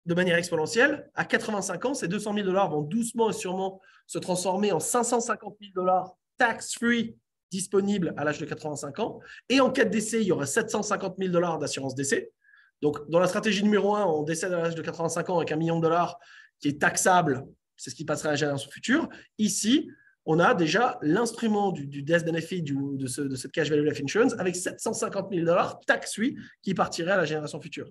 de manière exponentielle, à 85 ans, ces 200 000 $ vont doucement et sûrement se transformer en 550 000 $ tax-free disponible à l'âge de 85 ans. Et en cas de décès, il y aura 750 000 $ d'assurance décès. Donc, dans la stratégie numéro 1, on décède à l'âge de 85 ans avec $1 million qui est taxable. C'est ce qui passera à la génération future. Ici, on a déjà l'instrument du death benefit de cette cash value life insurance avec 750 000 $ tax-free qui partirait à la génération future.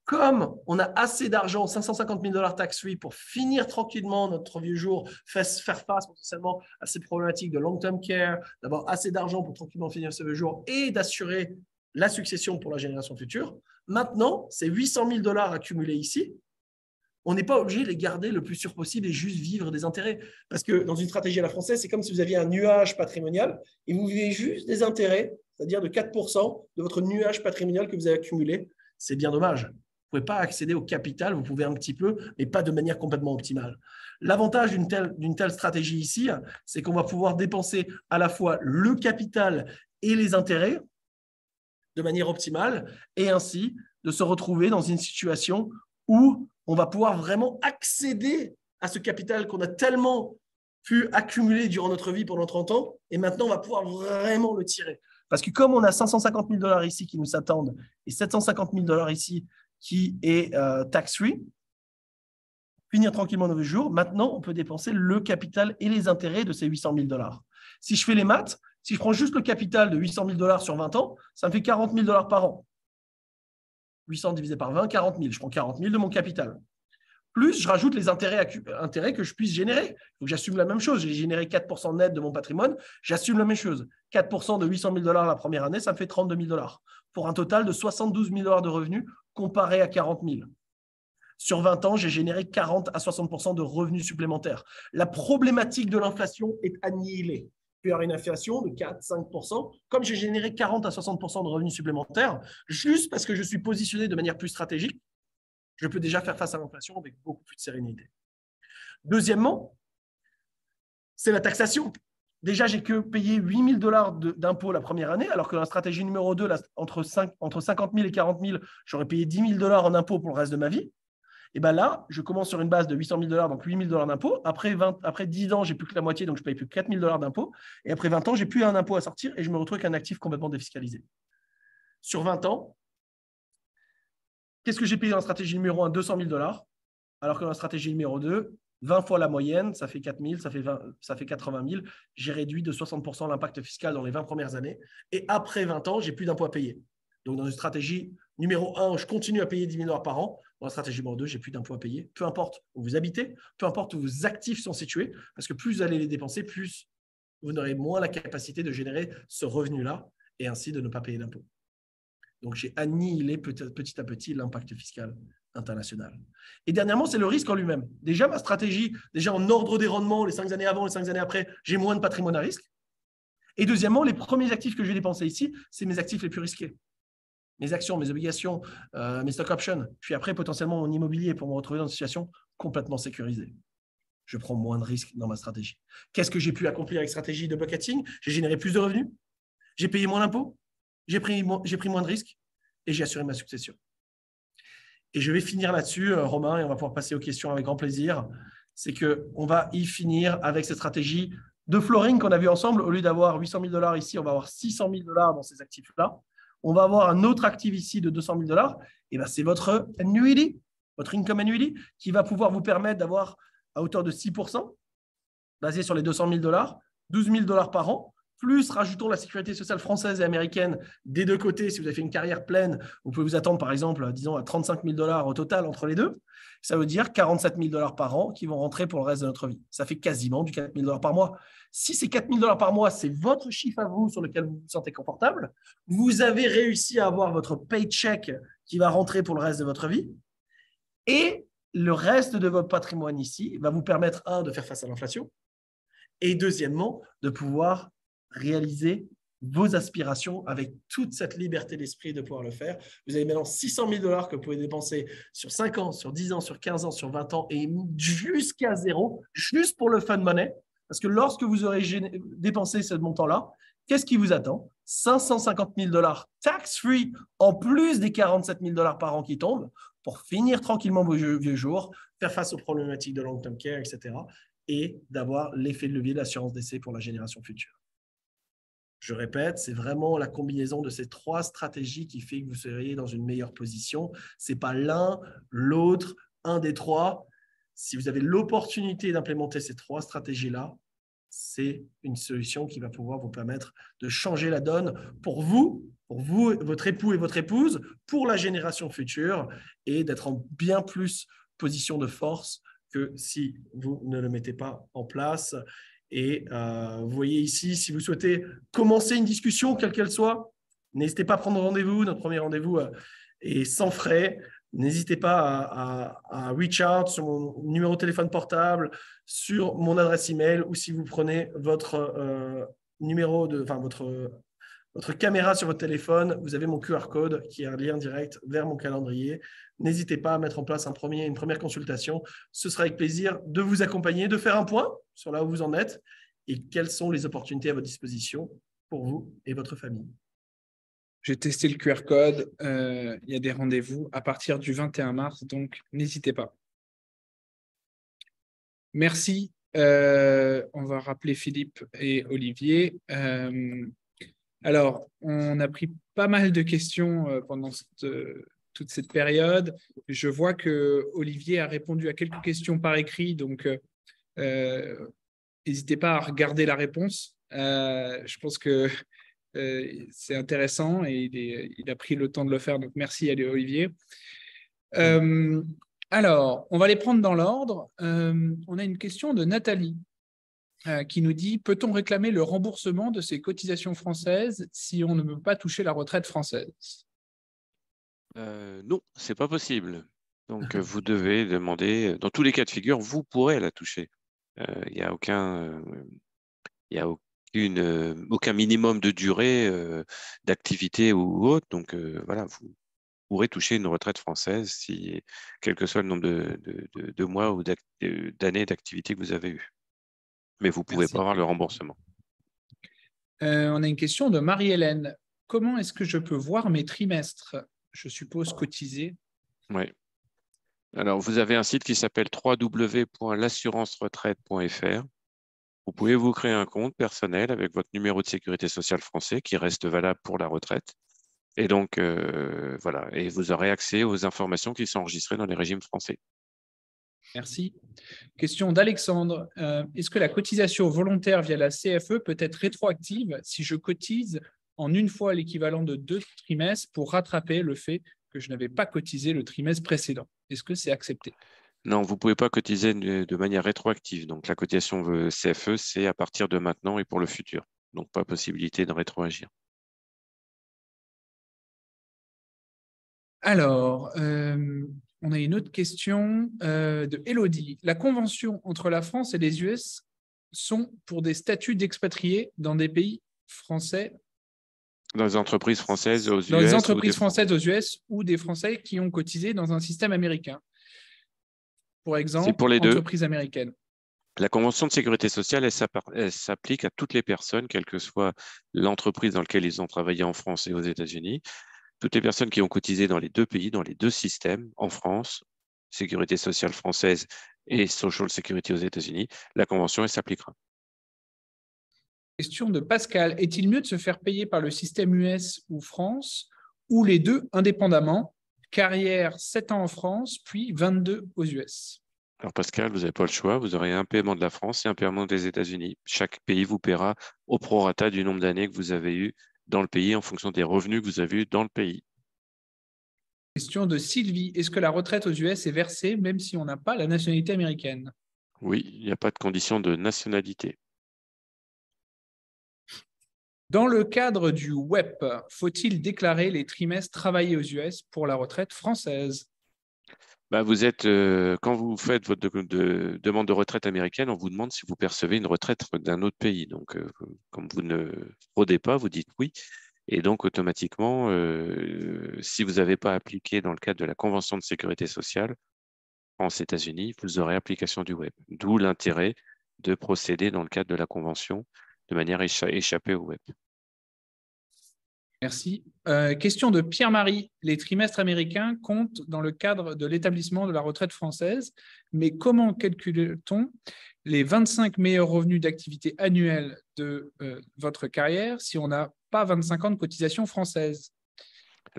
Comme on a assez d'argent, 550 000 $ tax-free pour finir tranquillement notre vieux jour, faire face potentiellement à ces problématiques de long-term care, d'avoir assez d'argent pour tranquillement finir ce vieux jour et d'assurer la succession pour la génération future. Maintenant, ces 800 000 $ accumulés ici, on n'est pas obligé de les garder le plus sûr possible et juste vivre des intérêts. Parce que dans une stratégie à la française, c'est comme si vous aviez un nuage patrimonial et vous vivez juste des intérêts, c'est-à-dire de 4 % de votre nuage patrimonial que vous avez accumulé. C'est bien dommage. Vous ne pouvez pas accéder au capital, vous pouvez un petit peu, mais pas de manière complètement optimale. L'avantage d'une telle stratégie ici, c'est qu'on va pouvoir dépenser à la fois le capital et les intérêts de manière optimale et ainsi de se retrouver dans une situation où on va pouvoir vraiment accéder à ce capital qu'on a tellement pu accumuler durant notre vie pendant 30 ans et maintenant on va pouvoir vraiment le tirer. Parce que comme on a 550 000 $ ici qui nous attendent et 750 000 $ ici qui est tax-free, finir tranquillement nos jours, maintenant, on peut dépenser le capital et les intérêts de ces 800 000 $. Si je fais les maths, si je prends juste le capital de 800 000 $ sur 20 ans, ça me fait 40 000 $ par an. 800 divisé par 20, 40 000. Je prends 40 000 de mon capital. Plus, je rajoute les intérêts que je puisse générer. Donc, j'assume la même chose. J'ai généré 4 % net de mon patrimoine. J'assume la même chose. 4 % de 800 000 $ la première année, ça me fait 32 000 $ pour un total de 72 000 $ de revenus comparé à 40 000. Sur 20 ans, j'ai généré 40 à 60 % de revenus supplémentaires. La problématique de l'inflation est annihilée. Il peut y avoir une inflation de 4-5 %. Comme j'ai généré 40 à 60 % de revenus supplémentaires, juste parce que je suis positionné de manière plus stratégique, je peux déjà faire face à l'inflation avec beaucoup plus de sérénité. Deuxièmement, c'est la taxation. Déjà, j'ai que payé 8 000 $ d'impôts la première année, alors que dans la stratégie numéro 2, entre 50 000 et 40 000, j'aurais payé 10 000 $ en impôts pour le reste de ma vie. Et bien là, je commence sur une base de 800 000 $, donc 8 000 $ d'impôts. Après 10 ans, j'ai plus que la moitié, donc je paye plus que 4 000 $ d'impôts. Et après 20 ans, j'ai plus un impôt à sortir et je me retrouve avec un actif complètement défiscalisé. Sur 20 ans, qu'est-ce que j'ai payé dans la stratégie numéro 1 ? 200 000 $, alors que dans la stratégie numéro 2, 20 fois la moyenne, ça fait 4 000, ça fait 80 000. J'ai réduit de 60 % l'impact fiscal dans les 20 premières années. Et après 20 ans, j'ai plus d'impôts à payer. Donc, dans une stratégie numéro 1, je continue à payer 10 000 $ par an. Dans la stratégie numéro 2, j'ai plus d'impôts à payer. Peu importe où vous habitez, peu importe où vos actifs sont situés, parce que plus vous allez les dépenser, plus vous n'aurez moins la capacité de générer ce revenu-là et ainsi de ne pas payer d'impôts. Donc, j'ai annihilé petit à petit l'impact fiscal international. Et dernièrement, c'est le risque en lui-même. Déjà, ma stratégie, déjà en ordre des rendements, les 5 années avant, les 5 années après, j'ai moins de patrimoine à risque. Et deuxièmement, les premiers actifs que je vais dépenser ici, c'est mes actifs les plus risqués. Mes actions, mes obligations, mes stock options, puis après potentiellement mon immobilier pour me retrouver dans une situation complètement sécurisée. Je prends moins de risques dans ma stratégie. Qu'est-ce que j'ai pu accomplir avec stratégie de bucketing ? J'ai généré plus de revenus, j'ai payé moins d'impôts, j'ai pris moins de risques et j'ai assuré ma succession. Et je vais finir là-dessus, Romain, et on va pouvoir passer aux questions avec grand plaisir. C'est qu'on va y finir avec cette stratégie de flooring qu'on a vu ensemble, au lieu d'avoir 800 000 $ ici, on va avoir 600 000 $ dans ces actifs-là. On va avoir un autre actif ici de 200 000 $. Et ben, c'est votre annuity, votre income annuity, qui va pouvoir vous permettre d'avoir à hauteur de 6%, basé sur les 200 000 $, 12 000 $ par an, plus rajoutons la sécurité sociale française et américaine des deux côtés. Si vous avez fait une carrière pleine, vous pouvez vous attendre, par exemple, disons, à 35 000 $ au total entre les deux. Ça veut dire 47 000 $ par an qui vont rentrer pour le reste de notre vie. Ça fait quasiment du 4 000 $ par mois. Si ces 4 000 $ par mois, c'est votre chiffre à vous sur lequel vous vous sentez confortable, vous avez réussi à avoir votre paycheck qui va rentrer pour le reste de votre vie. Et le reste de votre patrimoine ici va vous permettre, un, de faire face à l'inflation, et deuxièmement, de pouvoir réaliser vos aspirations avec toute cette liberté d'esprit de pouvoir le faire. Vous avez maintenant 600 000 $ que vous pouvez dépenser sur 5 ans, sur 10 ans, sur 15 ans, sur 20 ans et jusqu'à zéro, juste pour le fun money. Parce que lorsque vous aurez dépensé ce montant-là, qu'est-ce qui vous attend? 550 000 $ tax-free en plus des 47 000 $ par an qui tombent pour finir tranquillement vos vieux jours, faire face aux problématiques de long-term care, etc. et d'avoir l'effet de levier de l'assurance décès pour la génération future. Je répète, c'est vraiment la combinaison de ces trois stratégies qui fait que vous seriez dans une meilleure position. Ce n'est pas l'un, l'autre, un des trois. Si vous avez l'opportunité d'implémenter ces trois stratégies-là, c'est une solution qui va pouvoir vous permettre de changer la donne pour vous, votre époux et votre épouse, pour la génération future et d'être en bien plus position de force que si vous ne le mettez pas en place. Et vous voyez ici, si vous souhaitez commencer une discussion, quelle qu'elle soit, n'hésitez pas à prendre rendez-vous. Notre premier rendez-vous est sans frais. N'hésitez pas à reach out sur mon numéro de téléphone portable, sur mon adresse email, ou si vous prenez votre votre caméra sur votre téléphone, vous avez mon QR code qui est un lien direct vers mon calendrier. N'hésitez pas à mettre en place une première consultation. Ce sera avec plaisir de vous accompagner, de faire un point sur là où vous en êtes et quelles sont les opportunités à votre disposition pour vous et votre famille. J'ai testé le QR code. Il y a des rendez-vous à partir du 21 mars, donc n'hésitez pas. Merci. On va rappeler Philippe et Olivier. Alors, on a pris pas mal de questions pendant toute cette période. Je vois que Olivier a répondu à quelques questions par écrit, donc n'hésitez pas à regarder la réponse. Je pense que c'est intéressant et il a pris le temps de le faire, donc merci à Olivier. Alors, on va les prendre dans l'ordre. On a une question de Nathalie qui nous dit « Peut-on réclamer le remboursement de ces cotisations françaises si on ne veut pas toucher la retraite française ?» Non, ce n'est pas possible. Donc, vous devez demander, dans tous les cas de figure, vous pourrez la toucher. Il n'y a aucun minimum de durée d'activité ou autre. Donc, voilà, vous pourrez toucher une retraite française, quel que soit le nombre de mois ou d'années d'activité que vous avez eues. Mais vous ne pouvez pas avoir le remboursement. On a une question de Marie-Hélène. Comment est-ce que je peux voir mes trimestres? Je suppose cotisés. Oui. Alors, vous avez un site qui s'appelle www.l'assurance-retraite.fr. Vous pouvez vous créer un compte personnel avec votre numéro de sécurité sociale français qui reste valable pour la retraite. Et donc, voilà. Et vous aurez accès aux informations qui sont enregistrées dans les régimes français. Merci. Question d'Alexandre. Est-ce que la cotisation volontaire via la CFE peut être rétroactive si je cotise en une fois l'équivalent de 2 trimestres pour rattraper le fait que je n'avais pas cotisé le trimestre précédent? Est-ce que c'est accepté? Non, vous ne pouvez pas cotiser de manière rétroactive. Donc, la cotisation CFE, c'est à partir de maintenant et pour le futur. Donc, pas possibilité de rétroagir. Alors, on a une autre question de Elodie. La convention entre la France et les US sont pour des statuts d'expatriés dans des pays français. Dans les entreprises françaises aux US. Dans les entreprises françaises aux US ou des Français qui ont cotisé dans un système américain. Pour exemple, pour les entreprises américaines. La convention de sécurité sociale, elle s'applique à toutes les personnes, quelle que soit l'entreprise dans laquelle ils ont travaillé en France et aux États-Unis. Toutes les personnes qui ont cotisé dans les deux pays, dans les deux systèmes, en France, sécurité sociale française et social security aux États-Unis, la convention, elle s'appliquera. Question de Pascal. Est-il mieux de se faire payer par le système US ou France ou les deux indépendamment? Carrière 7 ans en France, puis 22 aux US. Alors Pascal, vous n'avez pas le choix. Vous aurez un paiement de la France et un paiement des États-Unis. Chaque pays vous paiera au prorata du nombre d'années que vous avez eu dans le pays en fonction des revenus que vous avez eu dans le pays. Question de Sylvie. Est-ce que la retraite aux US est versée même si on n'a pas la nationalité américaine? Oui, il n'y a pas de condition de nationalité. Dans le cadre du WEP, faut-il déclarer les trimestres travaillés aux US pour la retraite française? Vous êtes, quand vous faites votre demande de retraite américaine, on vous demande si vous percevez une retraite d'un autre pays. Donc, comme vous ne fraudez pas, vous dites oui. Et donc, automatiquement, si vous n'avez pas appliqué dans le cadre de la Convention de sécurité sociale France-États-Unis, vous aurez application du web. D'où l'intérêt de procéder dans le cadre de la Convention de manière échappée au web. Merci. Question de Pierre-Marie. Les trimestres américains comptent dans le cadre de l'établissement de la retraite française, mais comment calcule-t-on les 25 meilleurs revenus d'activité annuels de votre carrière si on n'a pas 25 ans de cotisation française?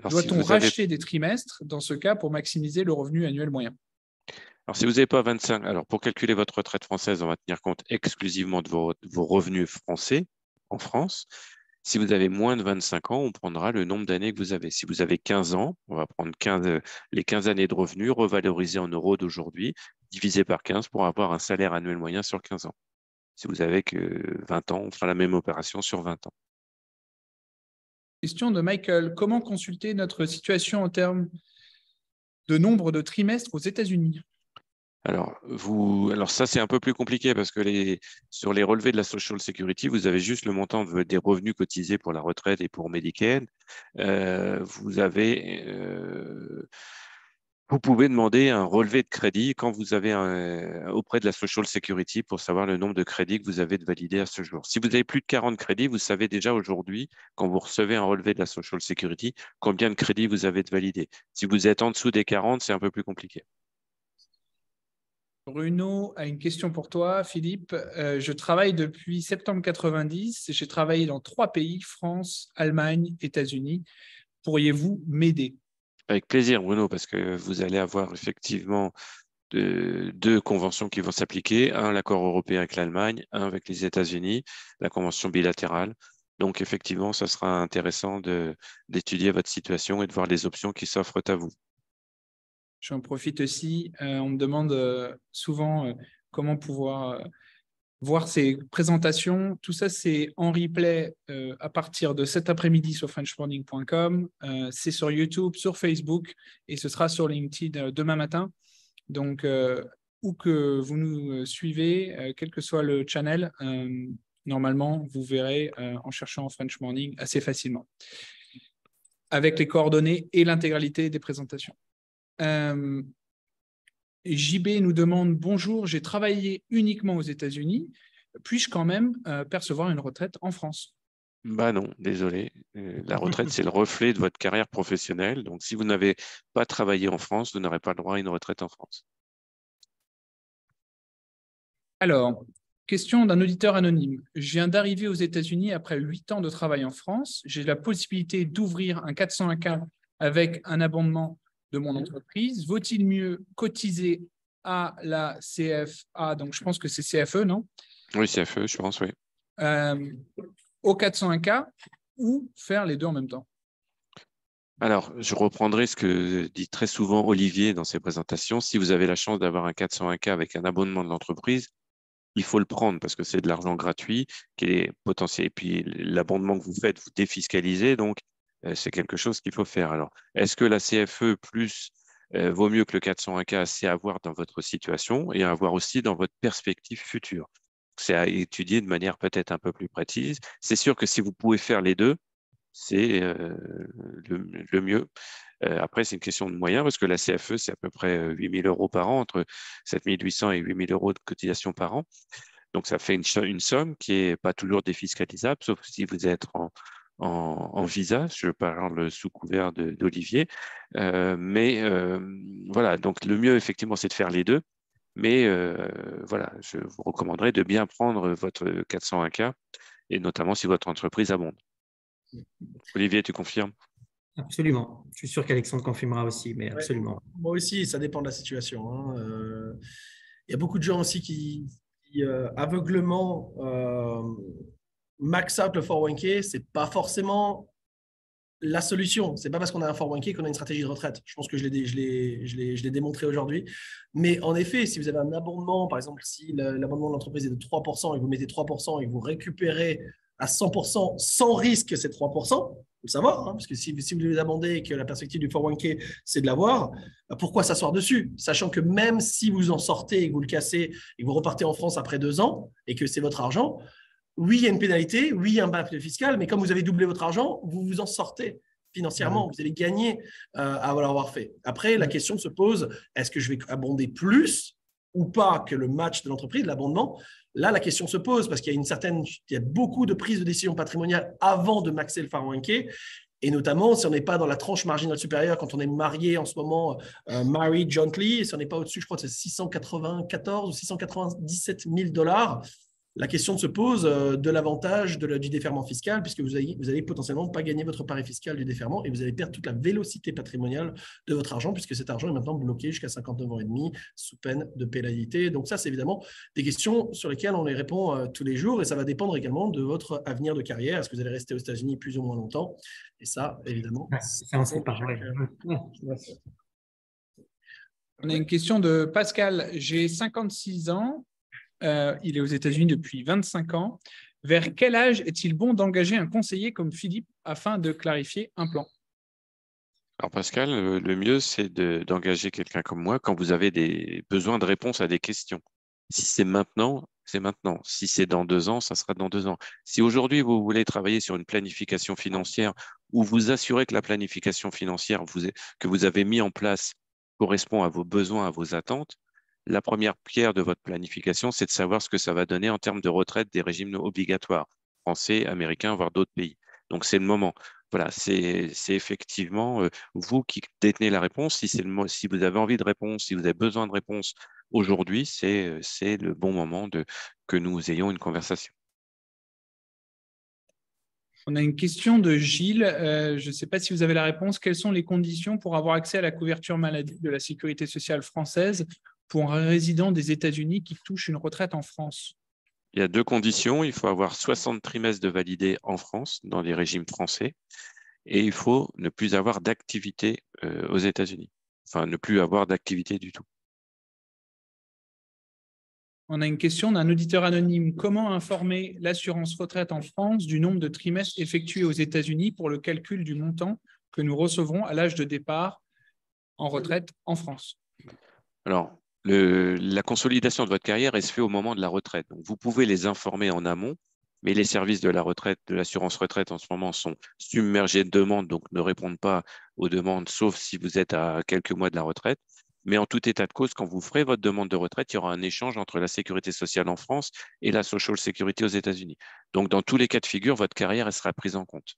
Doit-on racheter des trimestres dans ce cas pour maximiser le revenu annuel moyen? Alors, si vous n'avez pas 25, alors pour calculer votre retraite française, on va tenir compte exclusivement de vos revenus français en France. Si vous avez moins de 25 ans, on prendra le nombre d'années que vous avez. Si vous avez 15 ans, on va prendre les 15 années de revenus revalorisés en euros d'aujourd'hui, divisé par 15 pour avoir un salaire annuel moyen sur 15 ans. Si vous avez que 20 ans, on fera la même opération sur 20 ans. Question de Michael. Comment consulter notre situation en termes de nombre de trimestres aux États-Unis? Alors ça, c'est un peu plus compliqué parce que sur les relevés de la Social Security, vous avez juste le montant des revenus cotisés pour la retraite et pour Medicaid. Vous pouvez demander un relevé de crédit quand vous avez auprès de la Social Security pour savoir le nombre de crédits que vous avez de validés à ce jour. Si vous avez plus de 40 crédits, vous savez déjà aujourd'hui, quand vous recevez un relevé de la Social Security, combien de crédits vous avez de validés. Si vous êtes en dessous des 40, c'est un peu plus compliqué. Bruno a une question pour toi, Philippe. Je travaille depuis septembre 90. J'ai travaillé dans 3 pays, France, Allemagne, États-Unis. Pourriez-vous m'aider? Avec plaisir, Bruno, parce que vous allez avoir effectivement deux conventions qui vont s'appliquer. Un, l'accord européen avec l'Allemagne, un avec les États-Unis, la convention bilatérale. Donc, effectivement, ça sera intéressant d'étudier votre situation et de voir les options qui s'offrent à vous. J'en profite aussi. On me demande souvent comment pouvoir voir ces présentations. Tout ça, c'est en replay à partir de cet après-midi sur frenchmorning.com. C'est sur YouTube, sur Facebook et ce sera sur LinkedIn demain matin. Donc, où que vous nous suivez, quel que soit le channel, normalement, vous verrez en cherchant French Morning assez facilement, avec les coordonnées et l'intégralité des présentations. JB nous demande « Bonjour, j'ai travaillé uniquement aux États-Unis. Puis-je quand même percevoir une retraite en France ?» Non, désolé. La retraite, c'est le reflet de votre carrière professionnelle. Donc, si vous n'avez pas travaillé en France, vous n'aurez pas le droit à une retraite en France. Alors, question d'un auditeur anonyme. Je viens d'arriver aux États-Unis après 8 ans de travail en France. J'ai la possibilité d'ouvrir un 401(k) avec un abondement de mon entreprise. Vaut-il mieux cotiser à la CFA, donc je pense que c'est CFE, non? Oui, CFE, je pense, oui. Au 401(k) ou faire les deux en même temps? Alors, je reprendrai ce que dit très souvent Olivier dans ses présentations. Si vous avez la chance d'avoir un 401(k) avec un abonnement de l'entreprise, il faut le prendre parce que c'est de l'argent gratuit qui est potentiel. Et puis, l'abondement que vous faites, vous défiscalisez. Donc, c'est quelque chose qu'il faut faire. Alors, est-ce que la CFE plus vaut mieux que le 401(k)? C'est à voir dans votre situation et à voir aussi dans votre perspective future. C'est à étudier de manière peut-être un peu plus précise. C'est sûr que si vous pouvez faire les deux, c'est le mieux. Après, c'est une question de moyens parce que la CFE, c'est à peu près 8 000 € par an, entre 7 800 et 8 000 € de cotisation par an. Donc, ça fait une somme qui n'est pas toujours défiscalisable, sauf si vous êtes en visa. Je parle sous couvert d'Olivier. Voilà, donc le mieux, effectivement, c'est de faire les deux. Mais voilà, je vous recommanderais de bien prendre votre 401(k) et notamment si votre entreprise abonde. Olivier, tu confirmes? Absolument. Je suis sûr qu'Alexandre confirmera aussi, mais absolument. Ouais, moi aussi, ça dépend de la situation, hein. Il y a beaucoup de gens aussi qui aveuglement max out le 401k. Ce n'est pas forcément la solution. Ce n'est pas parce qu'on a un 401k qu'on a une stratégie de retraite. Je pense que je l'ai démontré aujourd'hui. Mais en effet, si vous avez un abondement, par exemple, si l'abondement de l'entreprise est de 3% et vous mettez 3% et vous récupérez à 100% sans risque ces 3%, il faut le savoir, hein, parce que si vous les abondez et que la perspective du 401k, c'est de l'avoir, pourquoi s'asseoir dessus? Sachant que même si vous en sortez et que vous le cassez et que vous repartez en France après 2 ans et que c'est votre argent, oui, il y a une pénalité, oui, il y a un impact fiscal, mais comme vous avez doublé votre argent, vous vous en sortez financièrement, vous allez gagner à l'avoir fait. Après, la question se pose, est-ce que je vais abonder plus ou pas que le match de l'entreprise, l'abondement? Là, la question se pose parce qu'il y a beaucoup de prises de décision patrimoniales avant de maxer le 401k. Et notamment, si on n'est pas dans la tranche marginale supérieure, quand on est marié en ce moment, married jointly, si on n'est pas au-dessus, je crois que c'est 694 ou 697 000 $, la question se pose de l'avantage du déferrement fiscal, puisque vous allez potentiellement pas gagner votre pari fiscal du déferment et vous allez perdre toute la vélocité patrimoniale de votre argent, puisque cet argent est maintenant bloqué jusqu'à 59 ans et demi sous peine de pénalité. Donc ça, c'est évidemment des questions sur lesquelles on les répond tous les jours et ça va dépendre également de votre avenir de carrière. Est-ce que vous allez rester aux États-Unis plus ou moins longtemps? Et ça, évidemment, Ça, on sait pas. On a une question de Pascal. J'ai 56 ans. Il est aux États-Unis depuis 25 ans. Vers quel âge est-il bon d'engager un conseiller comme Philippe afin de clarifier un plan? Alors Pascal, le mieux, c'est d'engager quelqu'un comme moi quand vous avez des besoins de réponse à des questions. Si c'est maintenant, c'est maintenant. Si c'est dans 2 ans, ça sera dans 2 ans. Si aujourd'hui, vous voulez travailler sur une planification financière ou vous assurez que la planification financière que vous avez mis en place correspond à vos besoins, à vos attentes, la première pierre de votre planification, c'est de savoir ce que ça va donner en termes de retraite des régimes obligatoires, français, américains, voire d'autres pays. Donc, c'est le moment. Voilà, c'est effectivement vous qui détenez la réponse. Si vous avez envie de réponse, si vous avez besoin de réponse aujourd'hui, c'est le bon moment que nous ayons une conversation. On a une question de Gilles. Je ne sais pas si vous avez la réponse. Quelles sont les conditions pour avoir accès à la couverture maladie de la sécurité sociale française pour un résident des États-Unis qui touche une retraite en France? Il y a 2 conditions. Il faut avoir 60 trimestres de validé en France, dans les régimes français, et il faut ne plus avoir d'activité aux États-Unis. Enfin, ne plus avoir d'activité du tout. On a une question d'un auditeur anonyme. Comment informer l'assurance retraite en France du nombre de trimestres effectués aux États-Unis pour le calcul du montant que nous recevrons à l'âge de départ en retraite en France? Alors, la consolidation de votre carrière, elle se fait au moment de la retraite. Donc, vous pouvez les informer en amont, mais les services de la retraite, de l'assurance retraite en ce moment sont submergés de demandes, donc ne répondent pas aux demandes, sauf si vous êtes à quelques mois de la retraite. Mais en tout état de cause, quand vous ferez votre demande de retraite, il y aura un échange entre la sécurité sociale en France et la Social Security aux États-Unis. Donc, dans tous les cas de figure, votre carrière, elle sera prise en compte.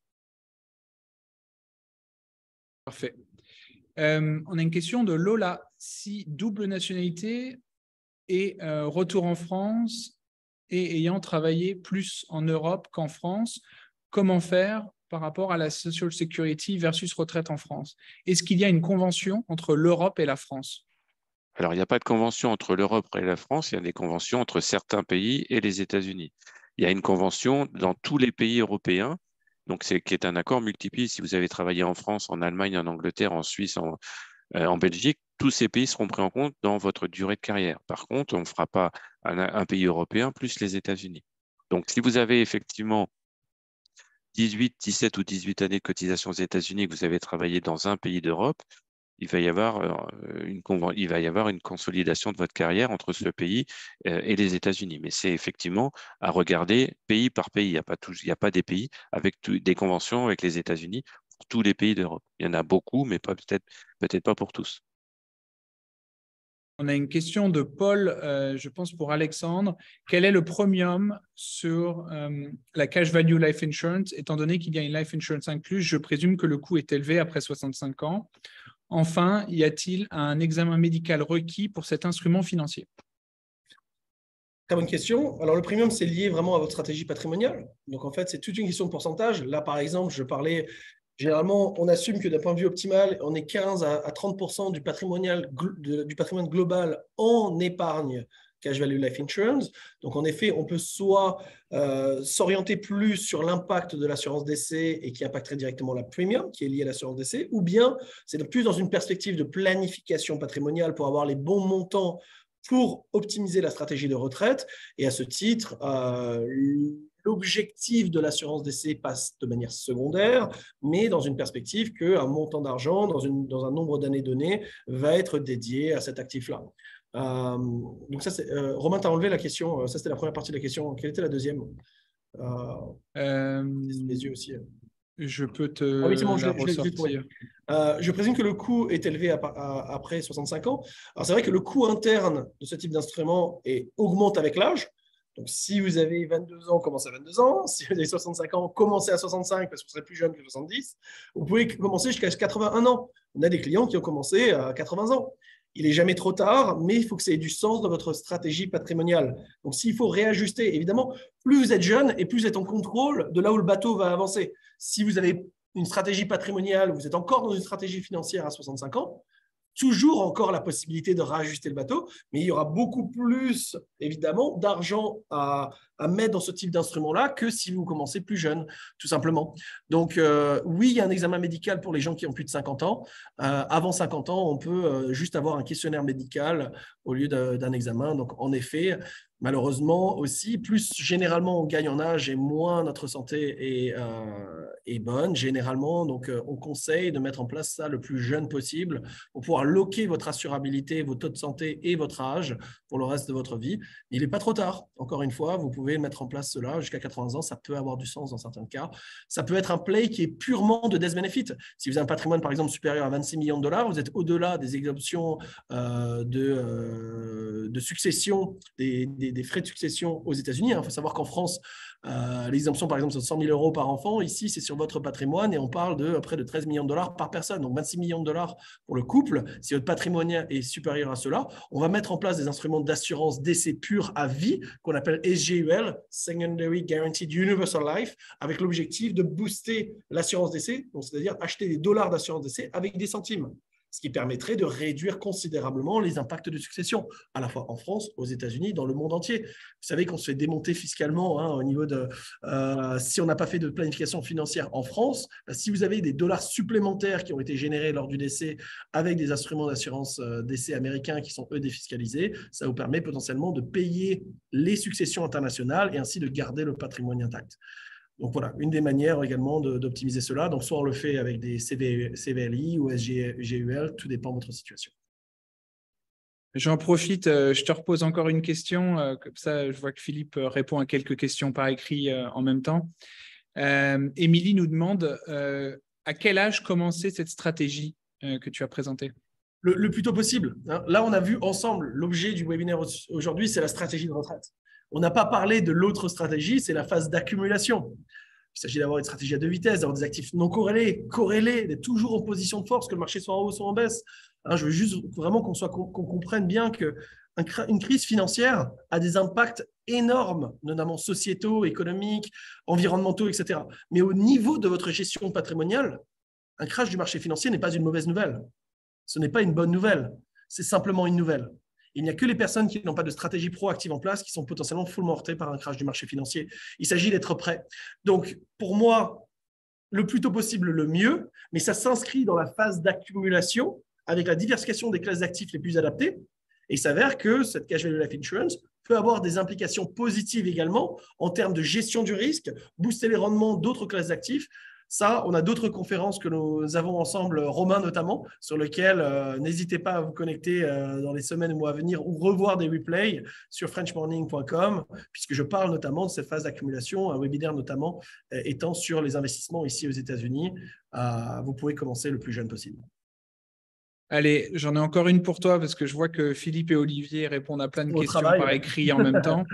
Parfait. On a une question de Lola. Si double nationalité et retour en France et ayant travaillé plus en Europe qu'en France, comment faire par rapport à la Social Security versus retraite en France? Est-ce qu'il y a une convention entre l'Europe et la France? Alors, il n'y a pas de convention entre l'Europe et la France, il y a des conventions entre certains pays et les États-Unis. Il y a une convention dans tous les pays européens, donc qui est un accord multiple. Si vous avez travaillé en France, en Allemagne, en Angleterre, en Suisse, en Belgique, tous ces pays seront pris en compte dans votre durée de carrière. Par contre, on ne fera pas un pays européen plus les États-Unis. Donc, si vous avez effectivement 18, 17 ou 18 années de cotisation aux États-Unis et que vous avez travaillé dans un pays d'Europe, il va y avoir une consolidation de votre carrière entre ce pays et les États-Unis. Mais c'est effectivement à regarder pays par pays. Il n'y a pas des pays avec des conventions avec les États-Unis pour tous les pays d'Europe. Il y en a beaucoup, mais peut-être pas pour tous. On a une question de Paul, je pense pour Alexandre. Quel est le premium sur la cash value life insurance? Étant donné qu'il y a une life insurance incluse, je présume que le coût est élevé après 65 ans. Enfin, y a-t-il un examen médical requis pour cet instrument financier? Très bonne question. Alors, le premium, c'est lié vraiment à votre stratégie patrimoniale. Donc, en fait, c'est toute une question de pourcentage. Là, par exemple, je parlais, généralement, on assume que d'un point de vue optimal, on est 15 à 30% du patrimoine global en épargne cash value life insurance. Donc, en effet, on peut soit s'orienter plus sur l'impact de l'assurance décès et qui impacterait directement la premium, qui est liée à l'assurance décès, ou bien c'est plus dans une perspective de planification patrimoniale pour avoir les bons montants pour optimiser la stratégie de retraite. Et à ce titre, l'objectif de l'assurance décès passe de manière secondaire, mais dans une perspective qu'un montant d'argent, dans un nombre d'années donné, va être dédié à cet actif-là. Donc ça, Romain, tu as enlevé la question. Ça, c'était la première partie de la question. Quelle était la deuxième les yeux aussi. Je peux te oui, c'est bon, la ressortir. Je présume que le coût est élevé après 65 ans. Alors, c'est vrai que le coût interne de ce type d'instrument augmente avec l'âge. Donc, si vous avez 22 ans, commencez à 22 ans. Si vous avez 65 ans, commencez à 65 parce que vous serez plus jeune que 70. Vous pouvez commencer jusqu'à 81 ans. On a des clients qui ont commencé à 80 ans. Il n'est jamais trop tard, mais il faut que ça ait du sens dans votre stratégie patrimoniale. Donc, s'il faut réajuster, évidemment, plus vous êtes jeune et plus vous êtes en contrôle de là où le bateau va avancer. Si vous avez une stratégie patrimoniale, vous êtes encore dans une stratégie financière à 65 ans, toujours encore la possibilité de réajuster le bateau, mais il y aura beaucoup plus, évidemment, d'argent à mettre dans ce type d'instrument-là que si vous commencez plus jeune, tout simplement. Donc, oui, il y a un examen médical pour les gens qui ont plus de 50 ans. Avant 50 ans, on peut juste avoir un questionnaire médical au lieu d'un examen. Donc, en effet, malheureusement aussi, plus généralement on gagne en âge et moins notre santé est bonne, généralement. Donc, on conseille de mettre en place ça le plus jeune possible pour pouvoir loquer votre assurabilité, vos taux de santé et votre âge pour le reste de votre vie. Il n'est pas trop tard. Encore une fois, vous pouvez mettre en place cela jusqu'à 80 ans. Ça peut avoir du sens dans certains cas. Ça peut être un play qui est purement de death benefit. Si vous avez un patrimoine, par exemple, supérieur à 26 millions de dollars, vous êtes au-delà des exemptions de succession, des frais de succession aux États-Unis. Il faut savoir qu'en France, l'exemption, par exemple, c'est 100 000 euros par enfant. Ici, c'est sur votre patrimoine et on parle de près de 13 millions de dollars par personne. Donc, 26 millions de dollars pour le couple. Si votre patrimoine est supérieur à cela, on va mettre en place des instruments d'assurance décès pur à vie qu'on appelle SGUL, Secondary Guaranteed Universal Life, avec l'objectif de booster l'assurance décès, c'est-à-dire acheter des dollars d'assurance décès avec des centimes, ce qui permettrait de réduire considérablement les impacts de succession, à la fois en France, aux États-Unis, dans le monde entier. Vous savez qu'on se fait démonter fiscalement au niveau de… si on n'a pas fait de planification financière en France, si vous avez des dollars supplémentaires qui ont été générés lors du décès avec des instruments d'assurance décès américains qui sont, eux, défiscalisés, ça vous permet potentiellement de payer les successions internationales et ainsi de garder le patrimoine intact. Donc voilà, une des manières également d'optimiser cela. Donc soit on le fait avec des CVLI ou SGUL, tout dépend de votre situation. J'en profite, je te repose encore une question. Comme ça, je vois que Philippe répond à quelques questions par écrit en même temps. Émilie nous demande à quel âge commencer cette stratégie que tu as présentée ? Le plus tôt possible. Là, on a vu ensemble, l'objet du webinaire aujourd'hui, c'est la stratégie de retraite. On n'a pas parlé de l'autre stratégie, c'est la phase d'accumulation. Il s'agit d'avoir une stratégie à deux vitesses, d'avoir des actifs non corrélés, d'être toujours en position de force, que le marché soit en hausse ou en baisse. Je veux juste vraiment qu'on comprenne bien qu'une crise financière a des impacts énormes, notamment sociétaux, économiques, environnementaux, etc. Mais au niveau de votre gestion patrimoniale, un crash du marché financier n'est pas une mauvaise nouvelle. Ce n'est pas une bonne nouvelle, c'est simplement une nouvelle. Il n'y a que les personnes qui n'ont pas de stratégie proactive en place qui sont potentiellement full mortées par un crash du marché financier. Il s'agit d'être prêt. Donc, pour moi, le plus tôt possible, le mieux, mais ça s'inscrit dans la phase d'accumulation avec la diversification des classes d'actifs les plus adaptées. Et il s'avère que cette cash value life insurance peut avoir des implications positives également en termes de gestion du risque, booster les rendements d'autres classes d'actifs. Ça, on a d'autres conférences que nous avons ensemble, Romain notamment, sur lesquelles n'hésitez pas à vous connecter dans les semaines et mois à venir ou revoir des replays sur frenchmorning.com, puisque je parle notamment de cette phase d'accumulation, un webinaire notamment étant sur les investissements ici aux États-Unis. Vous pouvez commencer le plus jeune possible. Allez, j'en ai encore une pour toi parce que je vois que Philippe et Olivier répondent à plein de questions par écrit en même temps.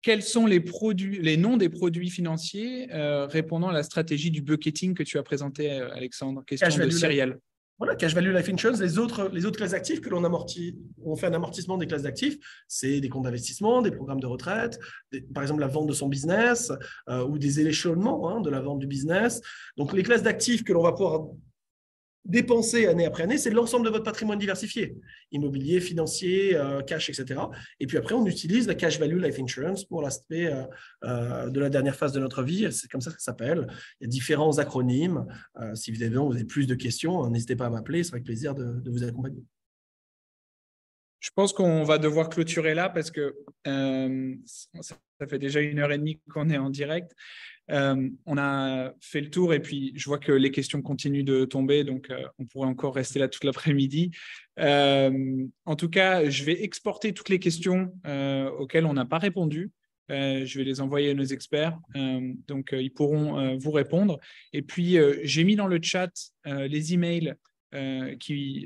Quels sont les noms des produits financiers répondant à la stratégie du bucketing que tu as présenté, Alexandre? Question de Cyrielle. Voilà, cash value life insurance, les autres classes d'actifs que l'on amortit, on fait un amortissement des classes d'actifs, c'est des comptes d'investissement, des programmes de retraite, par exemple la vente de son business ou des échelonnements de la vente du business. Donc les classes d'actifs que l'on va pouvoir dépenser année après année, c'est l'ensemble de votre patrimoine diversifié, immobilier, financier, cash, etc. Et puis après, on utilise la cash value life insurance pour l'aspect de la dernière phase de notre vie. C'est comme ça que ça s'appelle. Il y a différents acronymes. Si vous avez plus de questions, n'hésitez pas à m'appeler. C'est avec plaisir de vous accompagner. Je pense qu'on va devoir clôturer là parce que ça fait déjà 1h30 qu'on est en direct. On a fait le tour et puis je vois que les questions continuent de tomber, donc on pourrait encore rester là toute l'après-midi. En tout cas, je vais exporter toutes les questions auxquelles on n'a pas répondu. Je vais les envoyer à nos experts, donc ils pourront vous répondre. Et puis, j'ai mis dans le chat les emails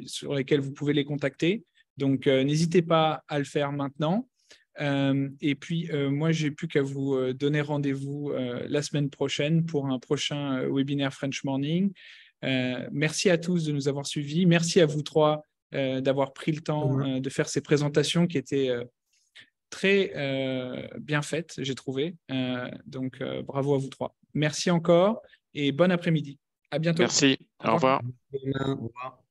sur lesquels vous pouvez les contacter. Donc, n'hésitez pas à le faire maintenant. Et puis, moi, je n'ai plus qu'à vous donner rendez-vous la semaine prochaine pour un prochain webinaire French Morning. Merci à tous de nous avoir suivis. Merci à vous trois d'avoir pris le temps de faire ces présentations qui étaient très bien faites, j'ai trouvé. Donc, bravo à vous trois. Merci encore et bon après-midi. À bientôt. Merci. Au revoir. Au revoir.